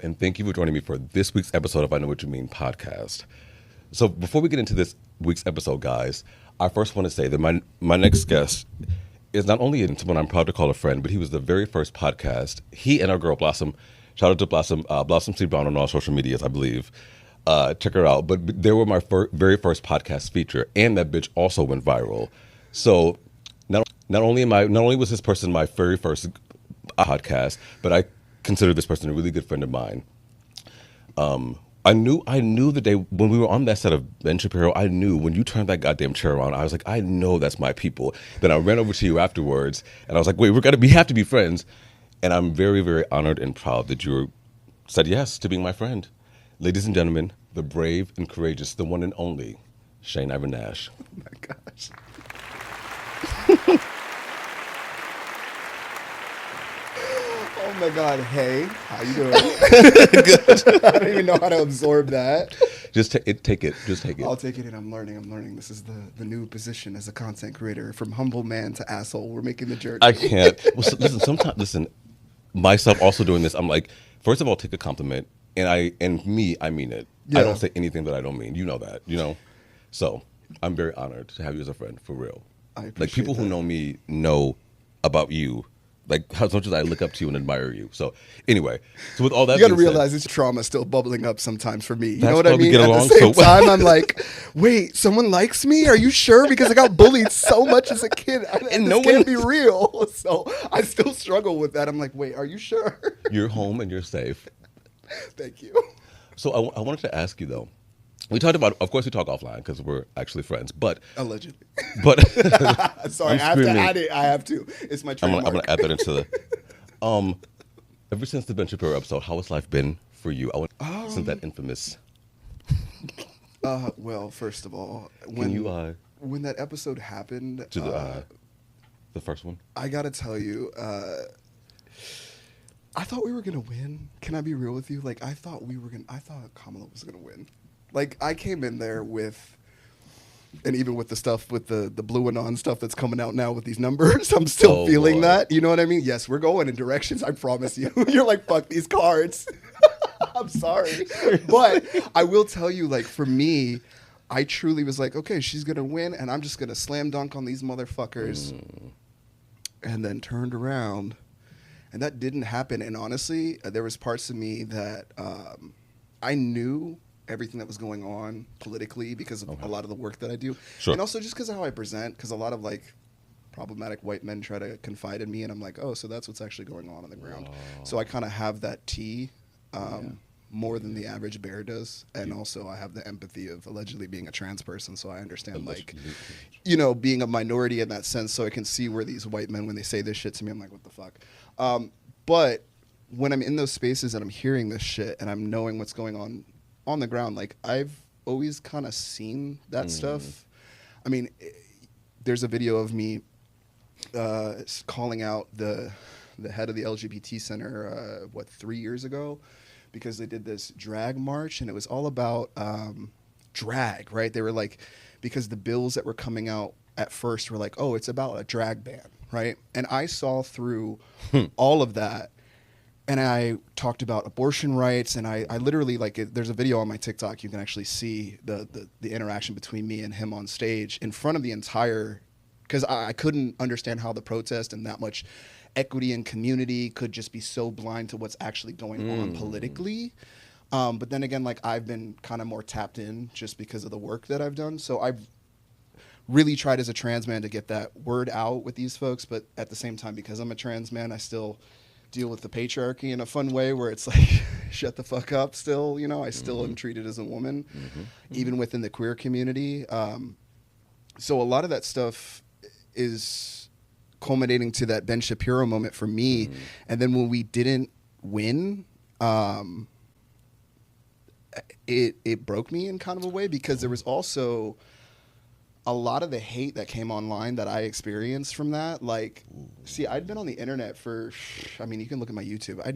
and thank you for joining me for this week's episode of I Know What You Mean podcast. So before we get into this week's episode, guys, I first want to say that my next guest is not only someone I'm proud to call a friend, but he was the very first podcast. He and our girl Blossom, shout out to Blossom, Blossom C. Brown on all social medias, I believe. Check her out. But they were my very first podcast feature, and that bitch also went viral. So not only was this person my very first podcast, but I consider this person a really good friend of mine. I knew the day when we were on that set of Ben Shapiro, I knew when you turned that goddamn chair around, I was like, I know that's my people. Then I ran over to you afterwards, and I was like, wait, we have to be friends. And I'm very, very honored and proud that you said yes to being my friend. Ladies and gentlemen, the brave and courageous, the one and only, Shane Ivan Nash. Oh my gosh. Oh my God. Hey, how you doing? Good. I don't even know how to absorb that. Just take it. I'll take it, and I'm learning. This is the new position as a content creator. From humble man to asshole, we're making the journey. I can't. Well, listen, myself also doing this, I'm like, first of all, take a compliment. And I mean it. Yeah. I don't say anything that I don't mean. You know that, So I'm very honored to have you as a friend, for real. I appreciate like people who know me know about you, like as much as I look up to you and admire you. So anyway, so with all that, you got to realize it's trauma still bubbling up sometimes for me. You know what I mean? At the same time, I'm like, wait, someone likes me? Are you sure? Because I got bullied so much as a kid, and this can't be real. So I still struggle with that. I'm like, wait, are you sure? You're home and you're safe. Thank you. So I wanted to ask you though. We talked about, of course, we talk offline because we're actually friends, but allegedly. But sorry, I have to add it. I have to. It's my trademark. I'm gonna add that into the. Ever since the Ben Shapiro episode, how has life been for you? Since that infamous. Well, first of all, when that episode happened, to the first one, I gotta tell you. I thought we were gonna win. Can I be real with you? Like I thought Kamala was gonna win. Like I came in there with, and even with the stuff with the Blue Anon stuff that's coming out now with these numbers, I'm still feeling that. You know what I mean? Yes, we're going in directions. I promise you. You're like, fuck these cards. I'm sorry, but I will tell you, like for me, I truly was like, okay, she's gonna win, and I'm just gonna slam dunk on these motherfuckers, and then turned around. And that didn't happen. And honestly, there was parts of me that I knew everything that was going on politically because of a lot of the work that I do. Sure. And also just because of how I present, because a lot of like problematic white men try to confide in me. And I'm like, oh, so that's what's actually going on the ground. Oh. So I kind of have that tea more than the average bear does. And also I have the empathy of allegedly being a trans person. So I understand being a minority in that sense. So I can see where these white men, when they say this shit to me, I'm like, what the fuck? But when I'm in those spaces and I'm hearing this shit and I'm knowing what's going on the ground, like I've always kind of seen that stuff. I mean, there's a video of me calling out the head of the LGBT center, 3 years ago, because they did this drag march and it was all about drag, right? They were like, because the bills that were coming out at first were like, oh, it's about a drag ban. Right. And I saw through all of that, and I talked about abortion rights, and I literally there's a video on my TikTok. You can actually see the interaction between me and him on stage in front of the entire, because I couldn't understand how the protest and that much equity and community could just be so blind to what's actually going on politically. But then again, like I've been kind of more tapped in just because of the work that I've done. So I've really tried as a trans man to get that word out with these folks, but at the same time, because I'm a trans man, I still deal with the patriarchy in a fun way where it's like, shut the fuck up still, I still am treated as a woman, even within the queer community. So a lot of that stuff is culminating to that Ben Shapiro moment for me. And then when we didn't win, it broke me in kind of a way, because there was also a lot of the hate that came online that I experienced from that. Like, see, I'd been on the internet for, I mean, you can look at my YouTube. I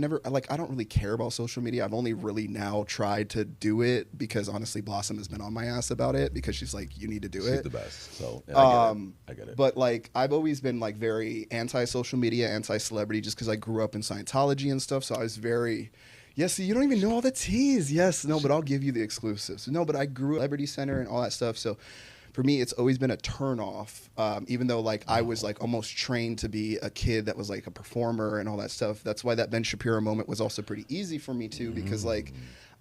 don't really care about social media. I've only really now tried to do it because honestly, Blossom has been on my ass about it because she's like, you need to do it. She's the best. So yeah, I get it. But like, I've always been like very anti-social media, anti-celebrity, just because I grew up in Scientology and stuff. So I was very, Yeah, see, you don't even know all the teas. Yes, no, but I'll give you the exclusives. No, but I grew up Celebrity Center and all that stuff. So for me, it's always been a turn off. Even though like I was like almost trained to be a kid that was like a performer and all that stuff. That's why that Ben Shapiro moment was also pretty easy for me too, because like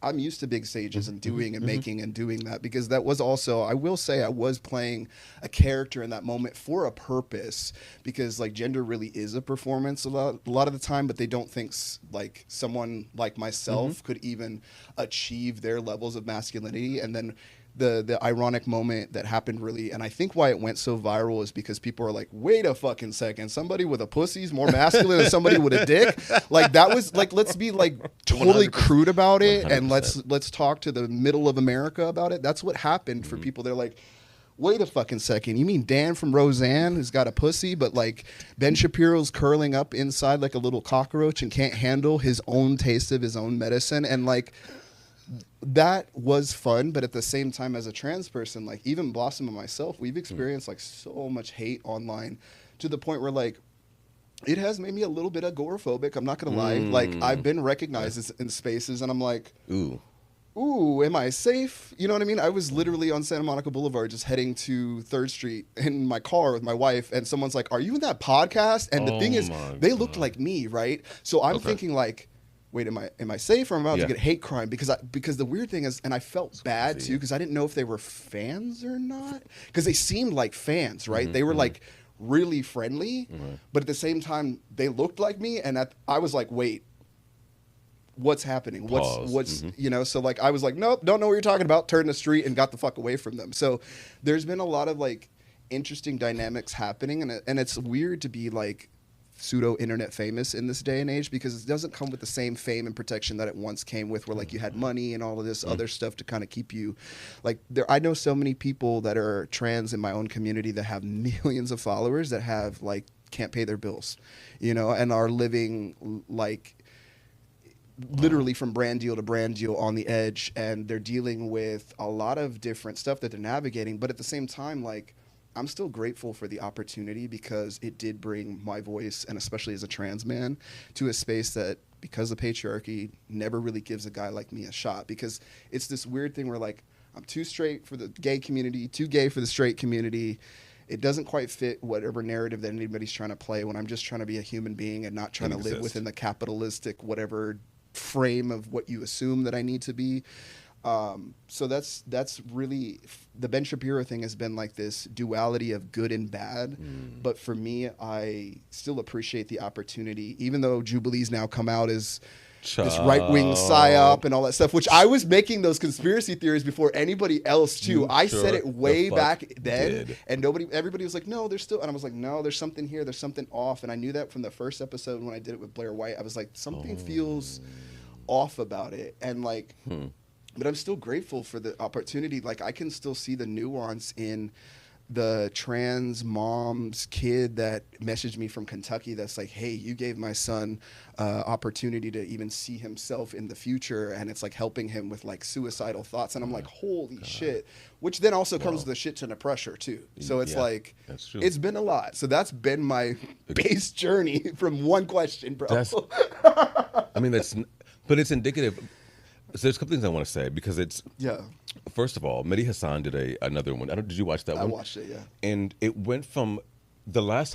I'm used to big stages and doing and making and doing that, because that was also, I will say, I was playing a character in that moment for a purpose, because like gender really is a performance a lot of the time, but they don't think like someone like myself could even achieve their levels of masculinity. And then the ironic moment that happened really, and I think why it went so viral is because people are like, wait a fucking second, somebody with a pussy's more masculine than somebody with a dick. Like that was like, let's be like totally crude about it, 100%. And let's talk to the middle of America about it. That's what happened for people. They're like, wait a fucking second, you mean Dan from Roseanne who's got a pussy, but like Ben Shapiro's curling up inside like a little cockroach and can't handle his own taste of his own medicine? And like, that was fun, but at the same time, as a trans person, like even Blossom and myself, we've experienced like so much hate online, to the point where like it has made me a little bit agoraphobic. I'm not gonna lie. Like I've been recognized in spaces, and I'm like, ooh, am I safe? You know what I mean? I was literally on Santa Monica Boulevard just heading to 3rd Street in my car with my wife, and someone's like, are you in that podcast? And the thing is, they looked like me, right? So I'm thinking like, wait, am I safe, or am I about to get hate crime? Because the weird thing is, and I felt bad too, because I didn't know if they were fans or not, because they seemed like fans, right? They were like really friendly, but at the same time they looked like me, and I was like, wait, what's happening? What's you know? So like I was like, nope, don't know what you're talking about. Turned the street and got the fuck away from them. So there's been a lot of like interesting dynamics happening, and it's weird to be like pseudo internet famous in this day and age, because it doesn't come with the same fame and protection that it once came with, where like you had money and all of this other stuff to kind of keep you like there. I know so many people that are trans in my own community that have millions of followers that have like can't pay their bills, you know, and are living like literally from brand deal to brand deal on the edge, and they're dealing with a lot of different stuff that they're navigating. But at the same time, like I'm still grateful for the opportunity, because it did bring my voice, and especially as a trans man, to a space that, because of patriarchy, never really gives a guy like me a shot. Because it's this weird thing where like I'm too straight for the gay community, too gay for the straight community. It doesn't quite fit whatever narrative that anybody's trying to play, when I'm just trying to be a human being and not trying to live within the capitalistic whatever frame of what you assume that I need to be. So that's really, the Ben Shapiro thing has been like this duality of good and bad. But for me, I still appreciate the opportunity, even though Jubilee's now come out as this right-wing psyop and all that stuff, which I was making those conspiracy theories before anybody else too. I said it way back then, and everybody was like, no, there's still, and I was like, no, there's something here, there's something off. And I knew that from the first episode when I did it with Blair White. I was like, something feels off about it. And like, but I'm still grateful for the opportunity. Like I can still see the nuance in the trans mom's kid that messaged me from Kentucky that's like, hey, you gave my son opportunity to even see himself in the future, and it's like helping him with like suicidal thoughts. And I'm like, holy shit, which then also comes with a shit ton of pressure too. So it's like, it's been a lot. So that's been my base journey from one question, bro. I mean, but it's indicative. So there's a couple things I want to say, because it's, first of all, Mehdi Hassan did another one. Did you watch that one? I watched it, yeah. And it went from the last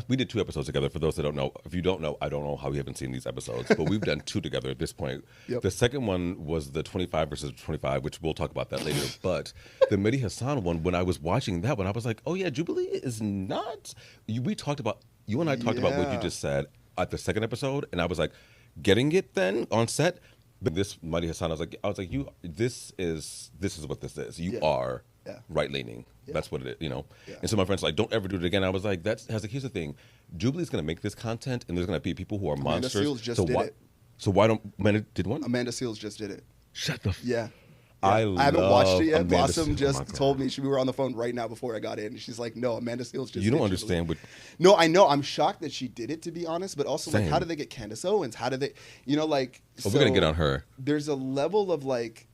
we did 2 episodes together. For those that don't know, if you don't know, I don't know how we haven't seen these episodes, but we've done 2 together at this point. The second one was the 25 versus 25, which we'll talk about that later. But the Mehdi Hassan one, when I was watching that one, I was like, oh yeah, Jubilee is not. You and I talked about what you just said at the second episode, and I was like, getting it then on set. But this Mehdi Hassan, I was like, this is what this is. You are right leaning. That's what it is, you know. And so my friends were like, don't ever do it again. I was like, here's the thing. Jubilee's gonna make this content, and there's gonna be people who are monsters. Amanda Seals just did it. So why don't Amanda did one? Amanda Seals just did it. Shut the. Yeah. I haven't watched it yet. Amanda Blossom just told me. We were on the phone right now before I got in. She's like, no, Amanda Seals just You don't understand what... No, I know. I'm shocked that she did it, to be honest. But also, like, how did they get Candace Owens? How did they... You know, like... we're going to get on her. There's a level of, like...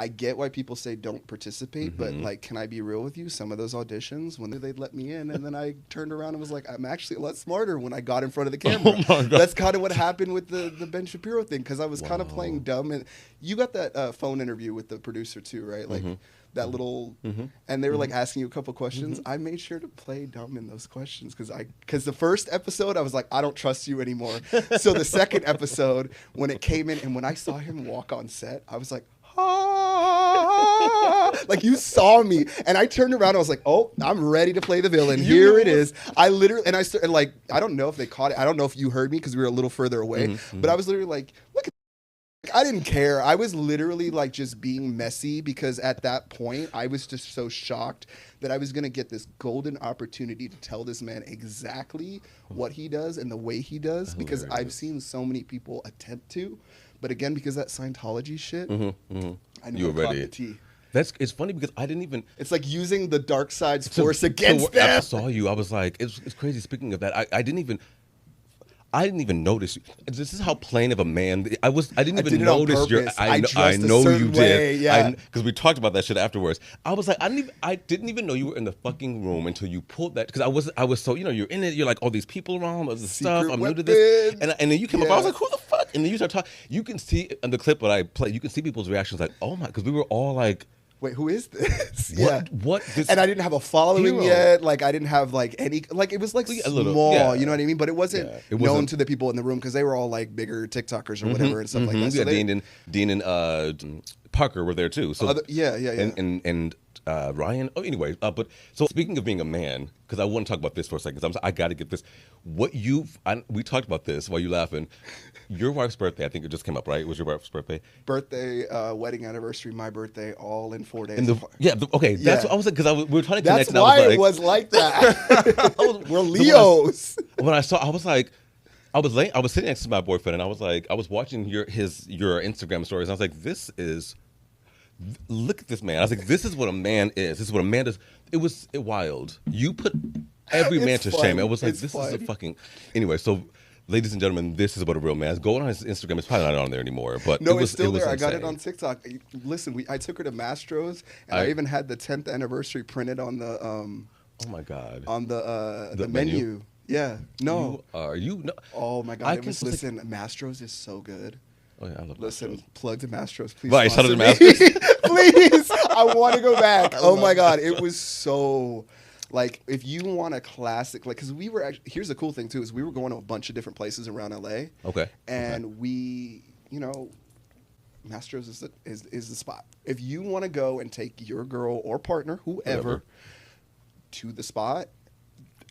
I get why people say don't participate, but like, can I be real with you? Some of those auditions, when they'd let me in, and then I turned around and was like, I'm actually a lot smarter when I got in front of the camera. Oh my God. That's kind of what happened with the Ben Shapiro thing, because I was kind of playing dumb. And you got that phone interview with the producer too, right? Like that little, and they were like asking you a couple questions. I made sure to play dumb in those questions because the first episode I was like, I don't trust you anymore. So the second episode, when it came in and when I saw him walk on set, I was like, like you saw me, and I turned around. I was like, "Oh, I'm ready to play the villain. Here it is." I literally, and I started like, I don't know if they caught it. I don't know if you heard me because we were a little further away. But I was literally like, "Look at." I didn't care. I was literally like just being messy because at that point I was just so shocked that I was going to get this golden opportunity to tell this man exactly what he does and the way he does, because I've seen so many people attempt to. But again, because that Scientology shit, I never caught the tea. It's funny because I didn't even. It's like using the dark side's force against them. I saw you. I was like, it's crazy. Speaking of that, I didn't even notice. This is how plain of a man I was. I didn't even notice your. I know you did. Yeah, because we talked about that shit afterwards. I was like, I didn't even know you were in the fucking room until you pulled that. Because I was so, you're in it. You're like all these people around, all this stuff. I'm new to this, and then you came up. I was like, who the fuck? And then you start talking. You can see in the clip that I play. You can see people's reactions like, oh my, because we were all like. Wait, who is this? What? And I didn't have a following yet. Like, I didn't have like any. Like, it was like small. You know what I mean? But it wasn't known to the people in the room because they were all like bigger TikTokers or whatever and stuff like that. So Dean and Parker were there too. So and Ryan. Oh, anyway. But so speaking of being a man, because I want to talk about this for a second. Because I got to get this. We talked about this while you laughing. Your wife's birthday, I think it just came up, right? It was your wife's birthday? Wedding anniversary, my birthday, all in 4 days. Okay. That's what I was like, because we were trying to connect. That's why it was like that. We're Leos. When I saw, I was like, I was sitting next to my boyfriend, and I was like, I was watching your Instagram stories, and I was like, look at this man. I was like, this is what a man is. This is what a man does. It was wild. You put every man to shame. I was like, this is a fucking. Anyway, so. Ladies and gentlemen, this is what a real man is. Go on his Instagram. It's probably not on there anymore, but no, it's still there. I got it on TikTok. Listen, I took her to Mastro's, and I even had the 10th anniversary printed on the. Oh my God. On the menu. Yeah. No. No. Oh my God. Listen, Mastro's is so good. Oh yeah, I love. Listen, Mastro's. Plug to Mastro's, please. Right, shout out to Mastro's. Please, I want to go back. Oh my God, it was so. Like, if you want a classic, like, because we were actually, here's the cool thing too, is we were going to a bunch of different places around LA. Okay. And we, Mastro's is the spot. If you want to go and take your girl or partner, whoever, to the spot,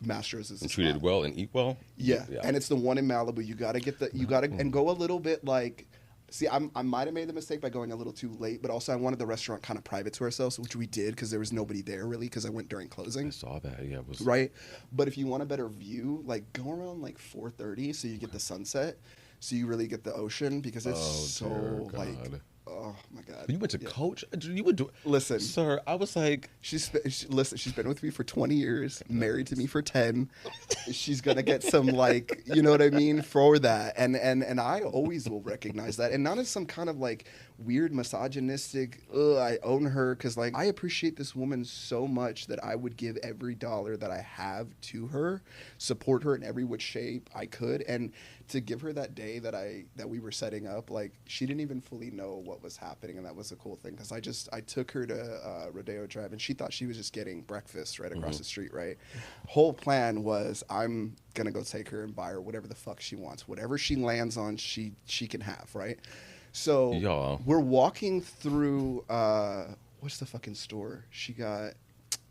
Mastro's is the spot. Treated well and eat well. Yeah. And it's the one in Malibu. You got to and go a little bit like. See, I might have made the mistake by going a little too late, but also I wanted the restaurant kind of private to ourselves, which we did because there was nobody there really because I went during closing. I saw that, yeah. It was... Right? But if you want a better view, like go around like 4:30 so you get the sunset, so you really get the ocean because it's so like... Oh my God! You went to Coach. You would do. Listen, sir. I was like, she's been with me for 20 years, married to me for 10. She's gonna get some like, you know what I mean, for that. And I always will recognize that, and not as some kind of like weird misogynistic. I own her because like I appreciate this woman so much that I would give every dollar that I have to her, support her in every which shape I could, and to give her that day that we were setting up, like she didn't even fully know what was happening, and that was a cool thing because I took her to Rodeo Drive, and she thought she was just getting breakfast right across the street. Right, whole plan was I'm gonna go take her and buy her whatever the fuck she wants, whatever she lands on, she can have. Right, so we're walking through what's the fucking store she got?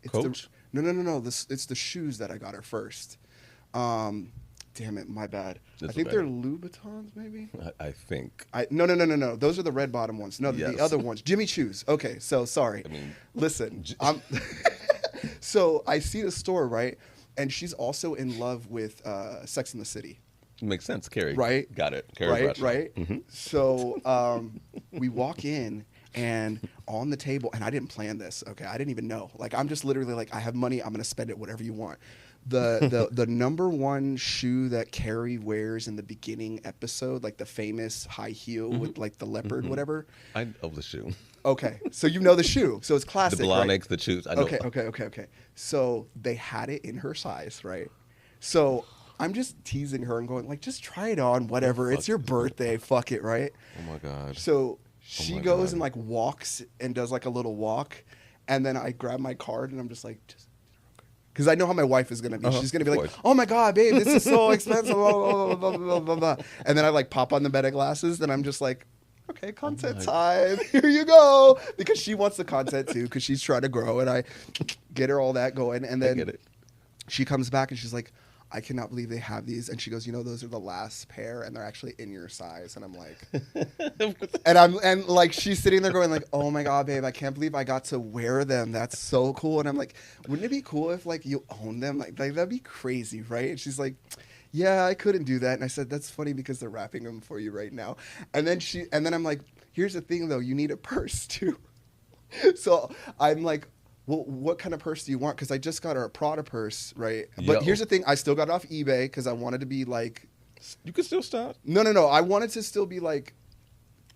It's Coach? No. It's the shoes that I got her first. Damn it, my bad. That's I think they're Louboutins, maybe. I think. No. Those are the red bottom ones. No, the other ones. Jimmy Choo's. Okay, so sorry. I mean, listen. So I see the store, right, and she's also in love with Sex and the City. Makes sense, Carrie. Right. Got it. Carrie right. Mm-hmm. So we walk in. and on the table, and I didn't plan this, okay? I didn't even know. Like, I'm just literally like, I have money, I'm gonna spend it whatever you want. The number one shoe that Carrie wears in the beginning episode, like the famous high heel with like the leopard, whatever. I know the shoe. Okay, so you know the shoe, so it's classic, The right? Blahniks, the shoes. I know. Okay. So they had it in her size, right? So I'm just teasing her and going like, just try it on, whatever. It's your birthday, fuck it, right? Oh my god. So she my goes God. and like walks and does like a little walk, and then I grab my card and I'm just like, because I know how my wife is gonna be. She's gonna be like, "Oh my god, babe, this is so expensive." Blah, blah, blah, blah, blah, blah. And then I like pop on the meta glasses, and I'm just like, "Okay, content time. Here you go," because she wants the content too, because she's trying to grow, and I get her all that going, and I then get it. she comes back and she's like, I cannot believe they have these. And she goes, those are the last pair and they're actually in your size. And I'm like, and like, she's sitting there going like, oh my God, babe, I can't believe I got to wear them. That's so cool. And I'm like, wouldn't it be cool if like you own them? Like that'd be crazy, right? And she's like, yeah, I couldn't do that. And I said, that's funny because they're wrapping them for you right now. And then I'm like, here's the thing though, you need a purse too. So I'm like, well, what kind of purse do you want? Because I just got her a Prada purse, right? But here's the thing. I still got it off eBay because I wanted to be like... You can still start. No. I wanted to still be like...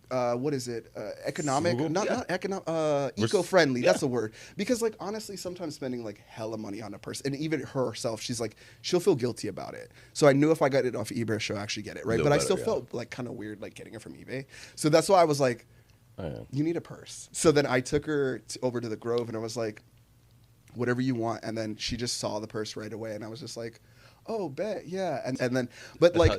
what is it? Economic? Frugal? Not economic. Eco-friendly. That's the word. Because like honestly, sometimes spending like hella money on a purse, and even herself, she's like, she'll feel guilty about it. So I knew if I got it off eBay, she'll actually get it, right? But I still felt like kind of weird like getting it from eBay. So that's why I was like... You need a purse. So then I took her over to the Grove and I was like, whatever you want. And then she just saw the purse right away. And I was just like, oh, bet. Yeah. And then, but like,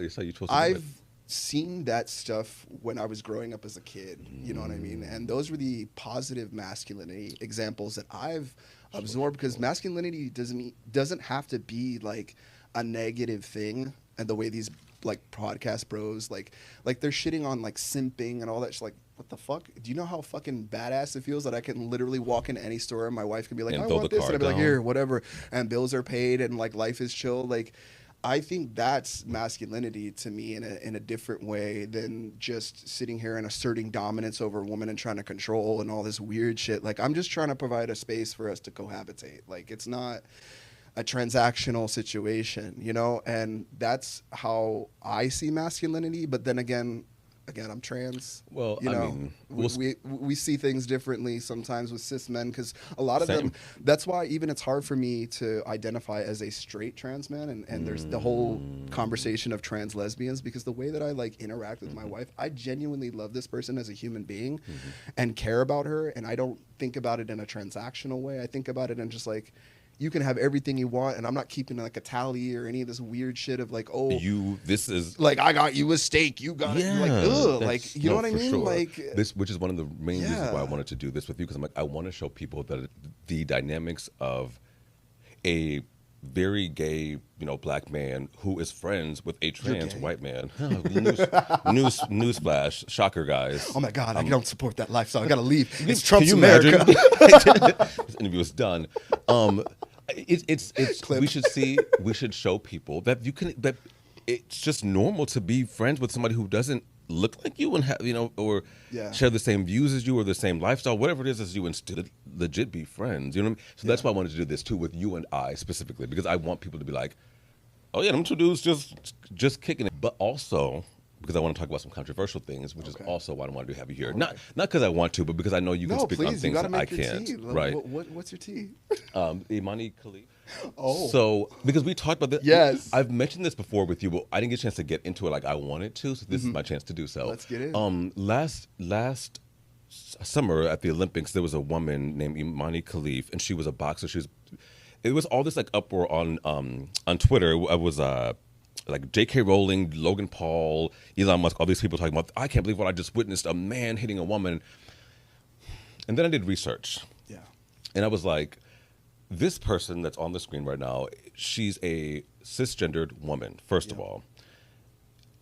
I've seen that stuff when I was growing up as a kid. You know what I mean? And those were the positive masculinity examples that I've absorbed, because masculinity doesn't have to be like a negative thing. And the way these like podcast bros, like they're shitting on like simping and all that. She's like, what the fuck? Do you know how fucking badass it feels that I can literally walk into any store and my wife can be like, I want this, and I'd be like, here, whatever, and bills are paid and like life is chill. Like, I think that's masculinity to me in a different way than just sitting here and asserting dominance over a woman and trying to control and all this weird shit. Like, I'm just trying to provide a space for us to cohabitate. Like, it's not a transactional situation, you know? And that's how I see masculinity. But then again, I'm trans. Well, you know, we see things differently sometimes with cis men, because a lot of them. That's why even it's hard for me to identify as a straight trans man, and there's the whole conversation of trans lesbians, because the way that I like interact with my wife, I genuinely love this person as a human being, and care about her, and I don't think about it in a transactional way. I think about it in just like, you can have everything you want, and I'm not keeping like a tally or any of this weird shit of like, oh, this is like, I got you a steak, you got it, like, ugh, like, you know what I mean? Sure. Like this, which is one of the main reasons why I wanted to do this with you, because I'm like, I want to show people that the dynamics of a very gay, black man who is friends with a trans white man. Newsflash, shocker, guys. Oh my God, I don't support that lifestyle. I gotta leave. It's Can Trump's you America. imagine? This interview is done. It's we should show people that it's just normal to be friends with somebody who doesn't look like you and have, or share the same views as you or the same lifestyle, whatever it is as you, and still legit be friends. You know what I mean? So that's why I wanted to do this too with you and I specifically, because I want people to be like, oh yeah, them two dudes just kicking it. But also because I want to talk about some controversial things, which is also why I wanted to have you here. Not because I want to, but because I know you can speak on things that I can't. Tea. Right? What's your tea? Imani Khalif. Oh. So, because we talked about this. Yes. I've mentioned this before with you, but I didn't get a chance to get into it like I wanted to, so this is my chance to do so. Let's get in. Last summer at the Olympics, there was a woman named Imani Khalif, and she was a boxer. It was all this like uproar on Twitter. It was like J.K. Rowling, Logan Paul, Elon Musk, all these people talking about, I can't believe what I just witnessed, a man hitting a woman. And then I did research. Yeah. And I was like, this person that's on the screen right now, she's a cisgendered woman, first of all.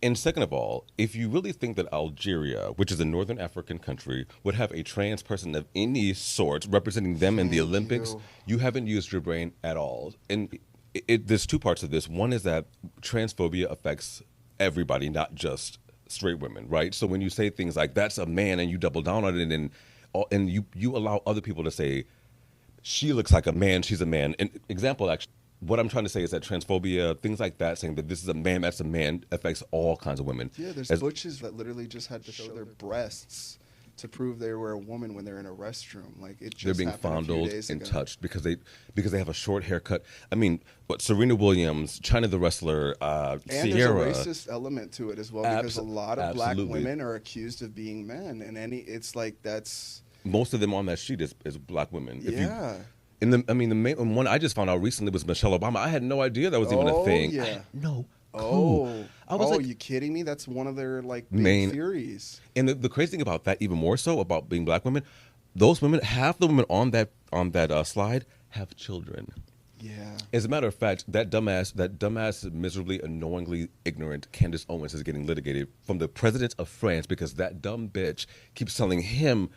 And second of all, if you really think that Algeria, which is a northern African country, would have a trans person of any sort representing them in the Olympics, you haven't used your brain at all. And there's two parts of this. One is that transphobia affects everybody, not just straight women, right? So when you say things like, that's a man, and you double down on it, and and you allow other people to say she looks like a man, she's a man. An example, actually, what I'm trying to say is that transphobia, things like that, saying that this is a man, that's a man, affects all kinds of women. Yeah, there's butches that literally just had to show their breasts to prove they were a woman when they're in a restroom. Like it just They're being happened a few fondled days and ago. touched because they have a short haircut. I mean, what Serena Williams, China the wrestler, And Sierra. there's a racist element to it as well because a lot of black Absolutely. women are accused of being men, and it's like that's Most of them on that sheet is black women. yeah. The main one I just found out recently was Michelle Obama. I had no idea that was even a Oh, thing. yeah. I had no clue. Oh, I was like, you kidding me? That's one of their like big Main- theories. and the crazy thing about that, even more so about being black women, those women, half the women on that slide have children. Yeah. As a matter of fact, that dumbass, miserably, annoyingly ignorant Candace Owens is getting litigated from the president of France because that dumb bitch keeps telling him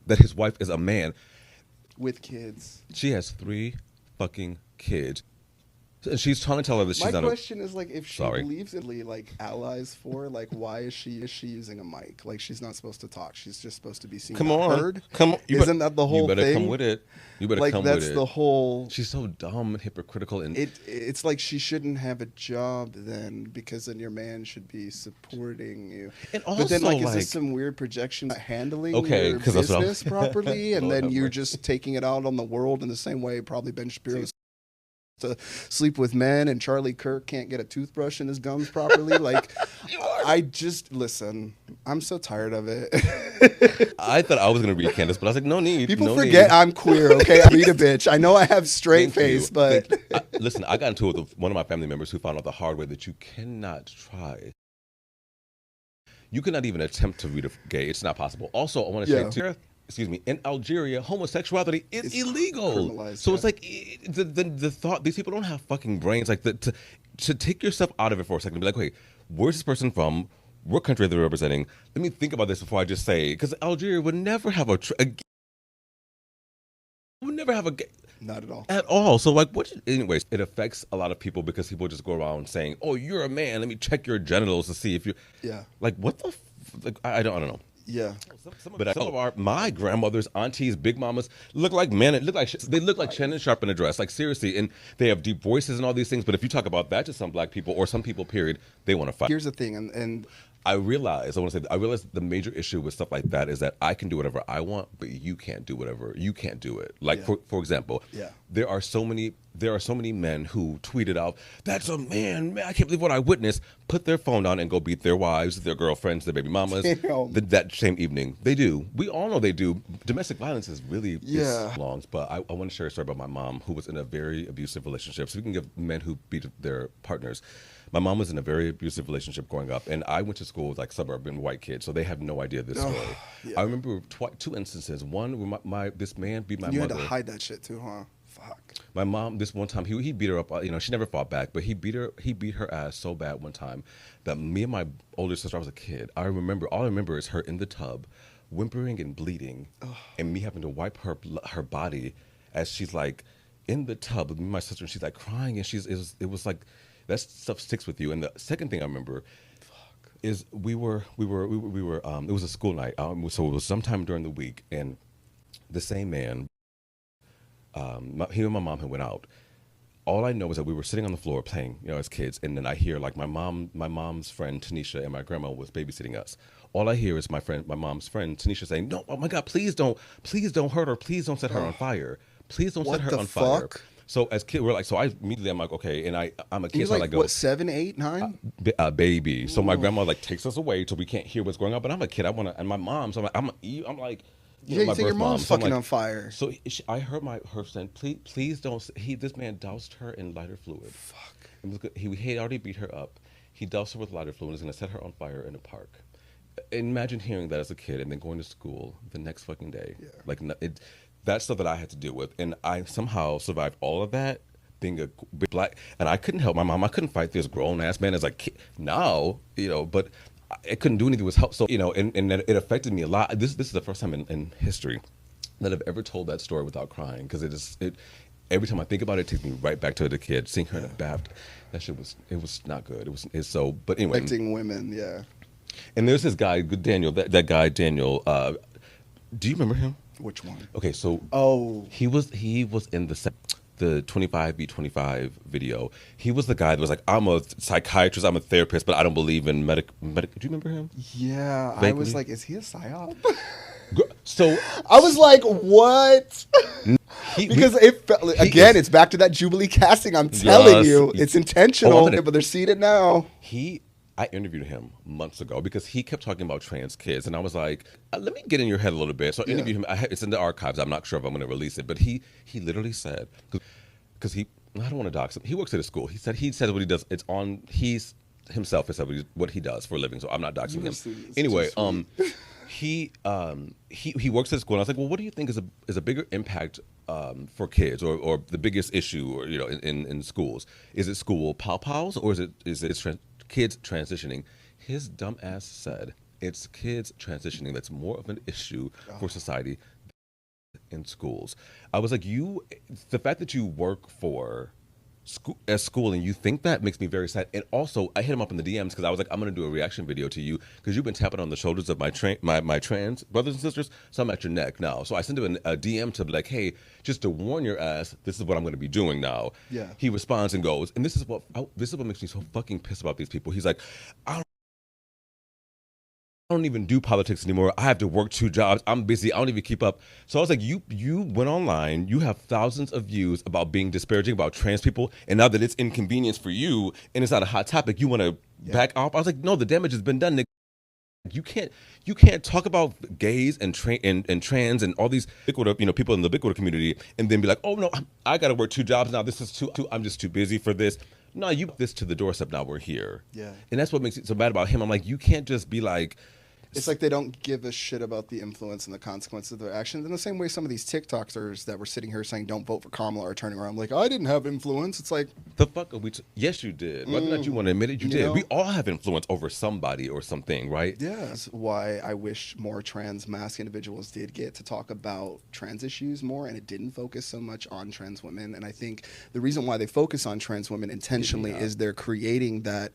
that his wife is a man. With kids. She has 3 fucking kids. And she's trying to tell her that she's My not question is like if she Sorry. believes in like allies for like why is she using a mic? Like she's not supposed to talk. She's just supposed to be seen. Come and on. heard. Come on. Isn't that the whole You better thing? come with it. You better Like come with it. that's the whole. She's so dumb and hypocritical and It's like she shouldn't have a job then because then your man should be supporting you. And but then also, is like- this some weird projection not handling Okay, your 'cause that's what I'm- business properly and Lord then have you're mercy. just taking it out on the world in the same way probably Ben Shapiro to sleep with men and Charlie Kirk can't get a toothbrush in his gums properly. Like I just listen, I'm so tired of it. I thought I was going to read Candace, but I was like, no need. People no forget need. I'm queer, okay? I read a bitch. I know I have straight Thank you. face, but Listen, I got into it with one of my family members who found out the hard way that you cannot try. You cannot even attempt to read a gay. It's not possible. Also, I want to Yeah. say, excuse me, in Algeria, homosexuality is It's illegal. criminalized, So yeah. it's like the thought, these people don't have fucking brains. Like to take yourself out of it for a second and be like, wait, where's this person from? What country are they representing? Let me think about this before I just say, because Algeria would never have would never have a gay not at all. at all. So like, what? Anyways, it affects a lot of people because people just go around saying, "Oh, you're a man. Let me check your genitals to see if you're." Yeah. Like, what the? Like, I don't know. Yeah. But some of my grandmothers, aunties, big mamas look like men. They look like Shannon Sharp in a dress. Like seriously, and they have deep voices and all these things. But if you talk about that to some black people or some people, period, they want to fight. Here's the thing, and I realize the major issue with stuff like that is that I can do whatever I want, but you can't do whatever. You can't do it. Like Yeah. for example, Yeah. there are so many men who tweeted out, "That's a man, I can't believe what I witnessed." Put their phone on and go beat their wives, their girlfriends, their baby mamas. Damn. That same evening, they do. We all know they do. Domestic violence is really Yeah. long. But I want to share a story about my mom who was in a very abusive relationship. So we can give men who beat their partners. My mom was in a very abusive relationship growing up, and I went to school with like suburban white kids, so they have no idea this story. yeah. I remember 2 instances. One where this man beat my you mother. had to hide that shit too, huh? Fuck. My mom, this one time, he beat her up. She never fought back, but he beat her ass so bad one time that me and my older sister, I was a kid. All I remember is her in the tub, whimpering and bleeding, and me having to wipe her body as she's like in the tub with me and my sister, and she's like crying, and it was like that stuff sticks with you. And the second thing I remember is we were it was a school night, so it was sometime during the week, and the same man. He and my mom had went out. All I know is that we were sitting on the floor playing, as kids, and then I hear like my mom's friend Tanisha and my grandma was babysitting us. All I hear is my mom's friend Tanisha saying, "No, oh my God, please don't hurt her, please don't set her on fire, please don't What set her the on fire." fuck? So as kids, I'm like, okay, and I'm a kid, You're so I like go, what, 7, 8, 9? baby. So my grandma like takes us away till we can't hear what's going on. But I'm a kid, and my mom, so I'm like. Yeah, you my think your birth mom's so I'm fucking like- on fire. So I heard her saying, please don't. This man doused her in lighter fluid. Fuck. He had already beat her up. He doused her with lighter fluid and was going to set her on fire in a park. Imagine hearing that as a kid and then going to school the next fucking day. Yeah. Like that's stuff that I had to deal with, and I somehow survived all of that. Being a big black, and I couldn't help my mom. I couldn't fight this grown ass man as a kid now, but I couldn't do anything with help. So and it affected me a lot. This is the first time in history that I've ever told that story without crying, because every time I think about it, it takes me right back to the kid seeing her in the bath. That shit was not good. It's so. But anyway, Affecting women, yeah. and there's this guy Daniel. That guy Daniel. Do you remember him? Which one? Okay, so Oh, he was in the 25v25 video. He was the guy that was like, I'm a psychiatrist, I'm a therapist, but I don't believe in medic. Do you remember him? yeah. I was Vaguely. like, is he a psyop? So I was like, what? he we Because it felt, he again, is it's back to that Jubilee casting. I'm telling yes. you, it's Oh, I'm intentional, gonna but they're seeing it now. he I interviewed him months ago because he kept talking about trans kids, and I was like, let me get in your head a little bit. So I Yeah. interviewed him. It's in the archives. I'm not sure if I'm going to release it, but he literally said, because he I don't want to dox him. He works at a school. He said what he does. It's on he's himself is what he does for a living. So I'm not doxing him. It's too Anyway, sweet. he works at a school, and I was like, well, what do you think is a bigger impact for kids, or the biggest issue, or in schools? Is it school pow pows, or is it kids transitioning? His dumb ass said it's kids transitioning that's more of an issue for society in schools. I was like, the fact that you work for school and you think that makes me very sad. And also, I hit him up in the DMs because I was like, I'm gonna do a reaction video to you because you've been tapping on the shoulders of my trans brothers and sisters, so I'm at your neck now. So I sent him a DM to be like, hey, just to warn your ass, this is what I'm gonna be doing now. Yeah. He responds and goes, and this is what makes me so fucking pissed about these people. He's like, I don't even do politics anymore. I have to work 2 jobs. I'm busy. I don't even keep up. So I was like, you went online. You have thousands of views about being disparaging about trans people, and now that it's inconvenience for you and it's not a hot topic, you want to back off. I was like, no, the damage has been done. Nigga. You can't talk about gays and trans and all these people in the ubiquitous community and then be like, oh no, I got to work 2 jobs now. This is too. I'm just too busy for this. No, you put this to the doorstep. Now we're here. Yeah. And that's what makes it so bad about him. I'm like, you can't just be like. It's like they don't give a shit about the influence and the consequences of their actions. In the same way, some of these TikTokers that were sitting here saying "Don't vote for Kamala" are turning around like, "I didn't have influence." It's like, The fuck are we? Yes, you did. Whether or not you want to admit it, you did. know? We all have influence over somebody or something, right? yeah, that's why I wish more trans mask individuals did get to talk about trans issues more, and it didn't focus so much on trans women. And I think the reason why they focus on trans women intentionally is they're creating that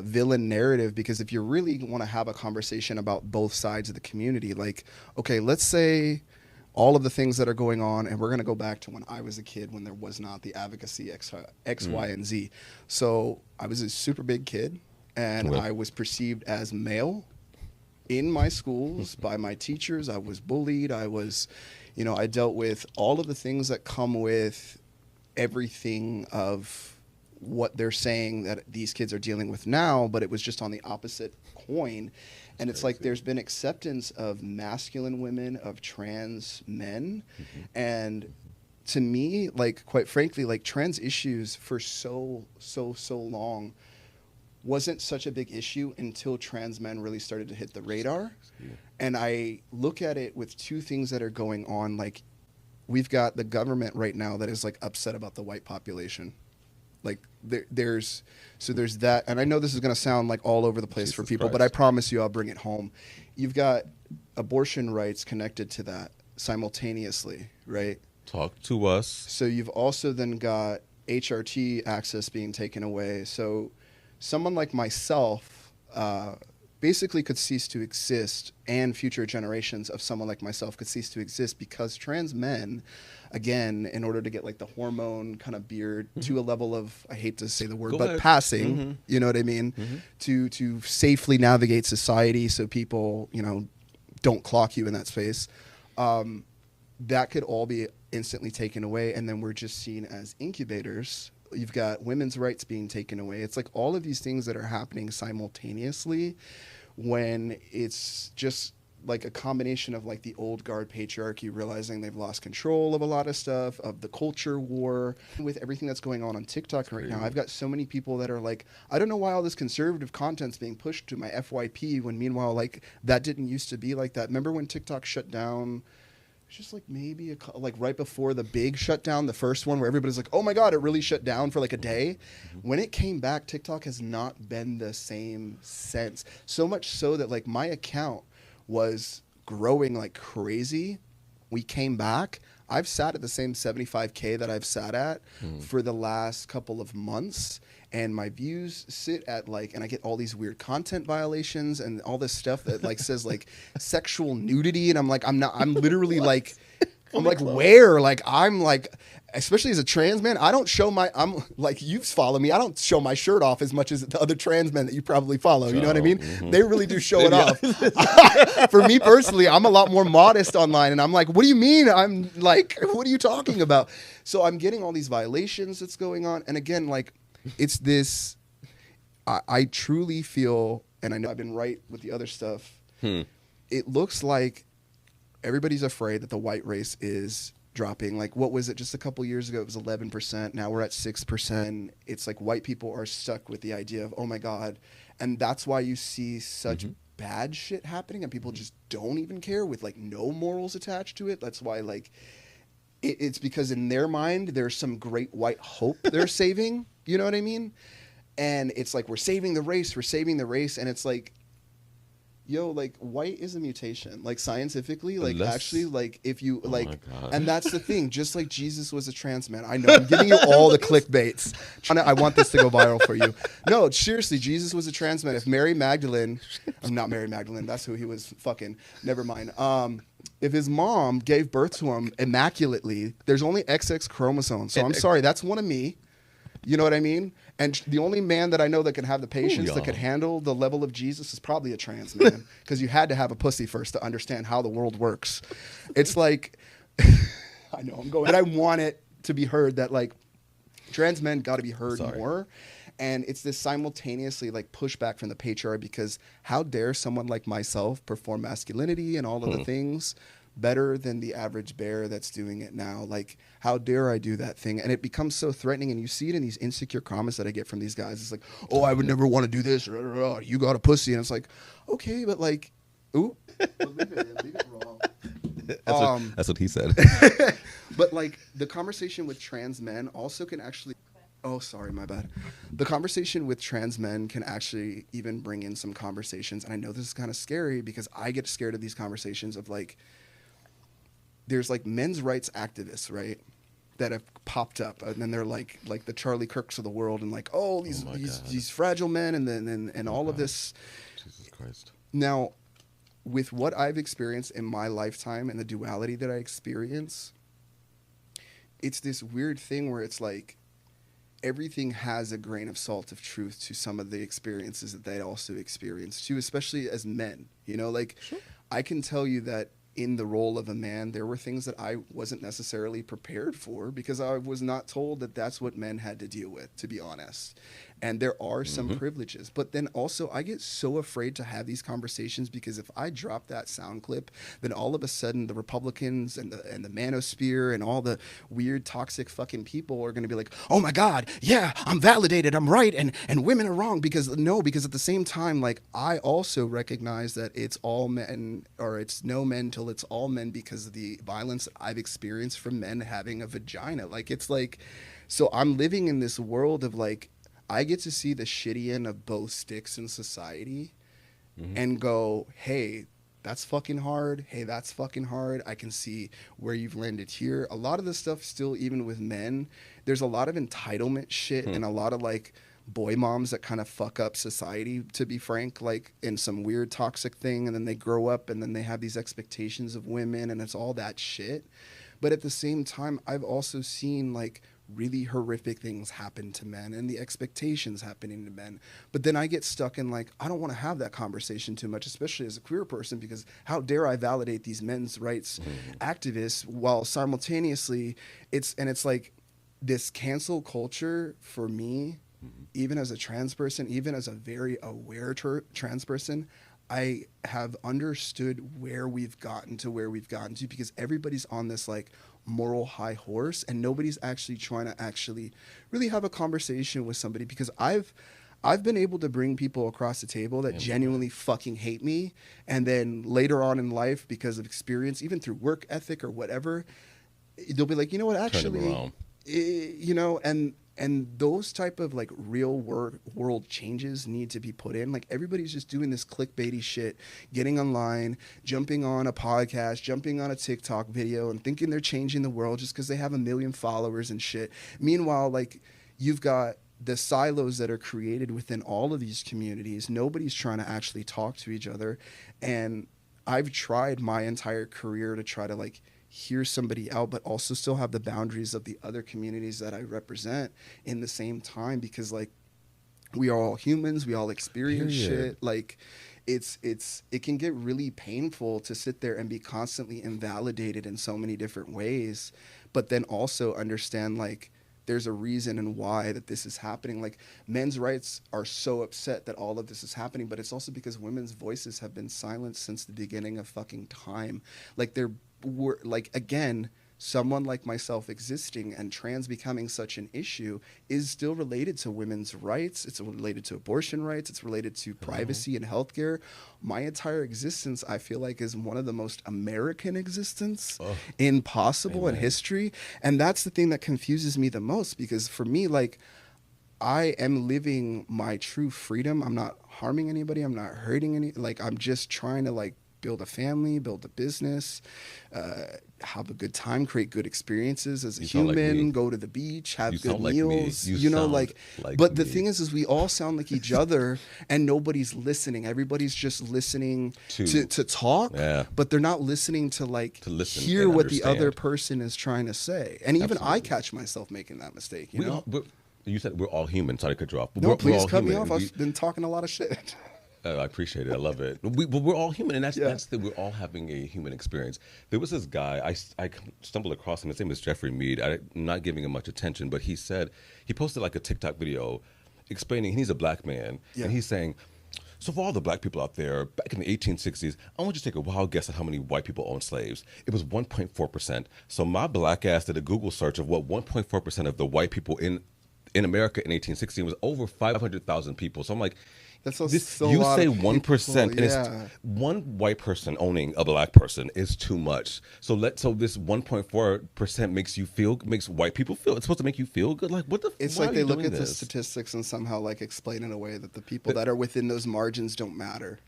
villain narrative. Because if you really want to have a conversation about both sides of the community, like, okay, let's say all of the things that are going on, and we're going to go back to when I was a kid, when there was not the advocacy X, Y, and Z. So I was a super big kid, and Well. I was perceived as male in my schools by my teachers. I was bullied. I dealt with all of the things that come with everything of what they're saying that these kids are dealing with now, but it was just on the opposite coin. And it's like there's been acceptance of masculine women, of trans men. And to me, like, quite frankly, like, trans issues for so long wasn't such a big issue until trans men really started to hit the radar. And I look at it with two things that are going on. Like, we've got the government right now that is like upset about the white population. Like there's that, and I know this is going to sound like all over the place for Jesus people, but Christ. I promise you I'll bring it home. You've got abortion rights connected to that simultaneously, right? Talk to us. So you've also then got HRT access being taken away. So someone like myself basically could cease to exist, and future generations of someone like myself could cease to exist because trans men, again, in order to get like the hormone kind of beard to a level of, I hate to say the word, Go but ahead. passing, you know what I mean? To safely navigate society so people, don't clock you in that space. That could all be instantly taken away, and then we're just seen as incubators. You've got women's rights being taken away. It's like all of these things that are happening simultaneously when it's just like a combination of like the old guard patriarchy realizing they've lost control of a lot of stuff, of the culture war. With everything that's going on TikTok right now, I've got so many people that are like, I don't know why all this conservative content's being pushed to my FYP when meanwhile, like, that didn't used to be like that. Remember when TikTok shut down? It's just like maybe like right before the big shutdown, the first one where everybody's like, oh my God, it really shut down for like a day. When it came back, TikTok has not been the same since. So much so that like my account was growing like crazy. We came back. I've sat at the same 75K that I've sat at for the last couple of months, and my views sit at like, and I get all these weird content violations and all this stuff that like says like sexual nudity, and I'm like, I'm literally like, I'm like, where? Like, I'm like, especially as a trans man, I don't show I'm like, you follow me, I don't show my shirt off as much as the other trans men that you probably follow. You know what I mean? They really do show it off. For me personally, I'm a lot more modest online, and I'm like, what do you mean? I'm like, what are you talking about? So I'm getting all these violations that's going on. And again, like, it's this, I truly feel, and I know I've been right with the other stuff. It looks like everybody's afraid that the white race is dropping. Like, what was it just a couple years ago? It was 11%. Now we're at 6%. It's like white people are stuck with the idea of, oh my God. And that's why you see such bad shit happening, and people just don't even care, with like no morals attached to it. That's why, like, it's because in their mind, there's some great white hope they're saving. You know what I mean? And it's like, we're saving the race. And it's like, yo, like, white is a mutation, like, scientifically, like, actually, like, if you like, and that's the thing, just like Jesus was a trans man. I know I'm giving you all the clickbaits. I want this to go viral for you. No, seriously, Jesus was a trans man. If Mary Magdalene, I'm not Mary Magdalene, that's who he was fucking, never mind. If his mom gave birth to him immaculately, there's only XX chromosomes. So I'm sorry, that's one of me. You know what I mean? And the only man that I know that can have the patience that could handle the level of Jesus is probably a trans man, because you had to have a pussy first to understand how the world works. It's like, I know I'm going, and I want it to be heard that, like, trans men got to be heard more. And it's this simultaneously like pushback from the patriarchy, because how dare someone like myself perform masculinity and all of the things better than the average bear that's doing it now? Like, how dare I do that thing? And it becomes so threatening, and you see it in these insecure comments that I get from these guys. It's like, oh, I would never want to do this, or you got a pussy. And it's like, okay, but like, ooh, but leave it raw. That's what he said. But like, the conversation with trans men also can actually, oh, sorry, my bad. The conversation with trans men can actually even bring in some conversations. And I know this is kind of scary, because I get scared of these conversations of like, there's like men's rights activists, right, that have popped up, and then they're like the Charlie Kirks of the world, and like, oh, these fragile men, and then and all of this. Jesus Christ. Now, with what I've experienced in my lifetime and the duality that I experience, it's this weird thing where it's like everything has a grain of salt of truth to some of the experiences that they also experience too, especially as men. You know, like, I can tell you that in the role of a man, there were things that I wasn't necessarily prepared for, because I was not told that that's what men had to deal with, to be honest. And there are some privileges. But then also, I get so afraid to have these conversations, because if I drop that sound clip, then all of a sudden the Republicans and the manosphere and all the weird toxic fucking people are going to be like, oh my God, yeah, I'm validated, I'm right, and women are wrong. Because at the same time, like, I also recognize that it's all men, or it's no men till it's all men, because of the violence that I've experienced from men having a vagina. Like, it's like, so I'm living in this world of like, I get to see the shitty end of both sticks in society and go, hey, that's fucking hard. Hey, that's fucking hard. I can see where you've landed here. A lot of the stuff still, even with men, there's a lot of entitlement shit and a lot of like boy moms that kind of fuck up society, to be frank, like in some weird toxic thing. And then they grow up and then they have these expectations of women, and it's all that shit. But at the same time, I've also seen like really horrific things happen to men, and the expectations happening to men. But then I get stuck in like, I don't want to have that conversation too much, especially as a queer person, because how dare I validate these men's rights activists, while simultaneously it's like this cancel culture for me, even as a trans person, even as a very aware trans person, I have understood where we've gotten to, because everybody's on this like moral high horse, and nobody's actually trying to actually really have a conversation with somebody, because I've been able to bring people across the table that genuinely fucking hate me, and then later on in life, because of experience, even through work ethic or whatever, they'll be like, you know what, actually, you know, and And those type of like real world changes need to be put in. Like everybody's just doing this clickbaity shit, getting online, jumping on a podcast, jumping on a TikTok video, and thinking they're changing the world just because they have a million followers and shit. Meanwhile, like you've got the silos that are created within all of these communities. Nobody's trying to actually talk to each other. And I've tried my entire career to try to like hear somebody out, but also still have the boundaries of the other communities that I represent in the same time, because like we are all humans, we all experience shit. Like it can get really painful to sit there and be constantly invalidated in so many different ways, but then also understand like there's a reason and why that this is happening. Like men's rights are so upset that all of this is happening, but it's also because women's voices have been silenced since the beginning of fucking time. Like were like, again, someone like myself existing and trans becoming such an issue is still related to women's rights. It's related to abortion rights. It's related to privacy and healthcare. My entire existence, I feel like, is one of the most American existence in possible in history. And that's the thing that confuses me the most, because for me, like, I am living my true freedom. I'm not harming anybody. I'm not hurting any, like, I'm just trying to like build a family, build a business, have a good time, create good experiences as a human, go to the beach, have good meals, you know, like but the thing is we all sound like each other and nobody's listening. Everybody's just listening to talk, but they're not listening to like to hear what the other person is trying to say. And even I catch myself making that mistake, you know? You said we're all human. Sorry to cut you off. No, please cut me off. I've been talking a lot of shit. I appreciate it. I love it. We're all human, and that's we're all having a human experience. There was this guy, I stumbled across him. His name is Jeffrey Mead. I'm not giving him much attention, but he said, he posted like a TikTok video explaining, he's a black man, and he's saying, so for all the black people out there, back in the 1860s, I want you to take a wild guess at how many white people owned slaves. It was 1.4%. So my black ass did a Google search of what 1.4% of the white people in America in 1860 was over 500,000 people. So I'm like, that's you say 1%, and it's one white person owning a black person is too much. So this 1.4% makes white people feel. It's supposed to make you feel good. Like what the? It's like they look at the statistics and somehow like explain in a way that the people that are within those margins don't matter.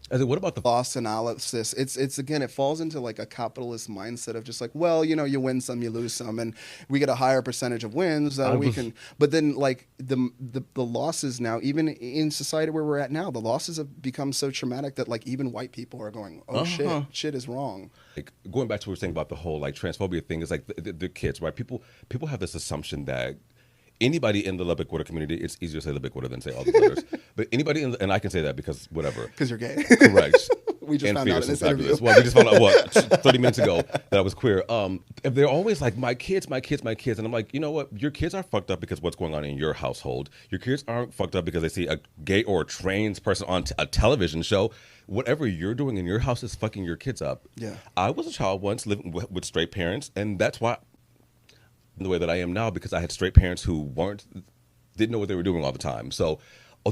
What about the loss analysis? It's again, it falls into like a capitalist mindset of just like, well, you know, you win some, you lose some, and we get a higher percentage of wins that we can. But then like the losses now, even in society where we're at now, the losses have become so traumatic that like even white people are going, oh shit is wrong. Like going back to what we were saying about the whole like transphobia thing is like the kids, right? People have this assumption that anybody in the Lubbock Water community, it's easier to say Lubbock Water than say all the letters. But anybody and I can say that because whatever. Because you're gay. Correct. We just found out in this interview. Well, we just found out 30 minutes ago that I was queer. If they're always like my kids, and I'm like, you know what? Your kids are fucked up because what's going on in your household. Your kids aren't fucked up because they see a gay or a trans person on a television show. Whatever you're doing in your house is fucking your kids up. Yeah. I was a child once living with straight parents, and that's why the way that I am now, because I had straight parents who didn't know what they were doing all the time. So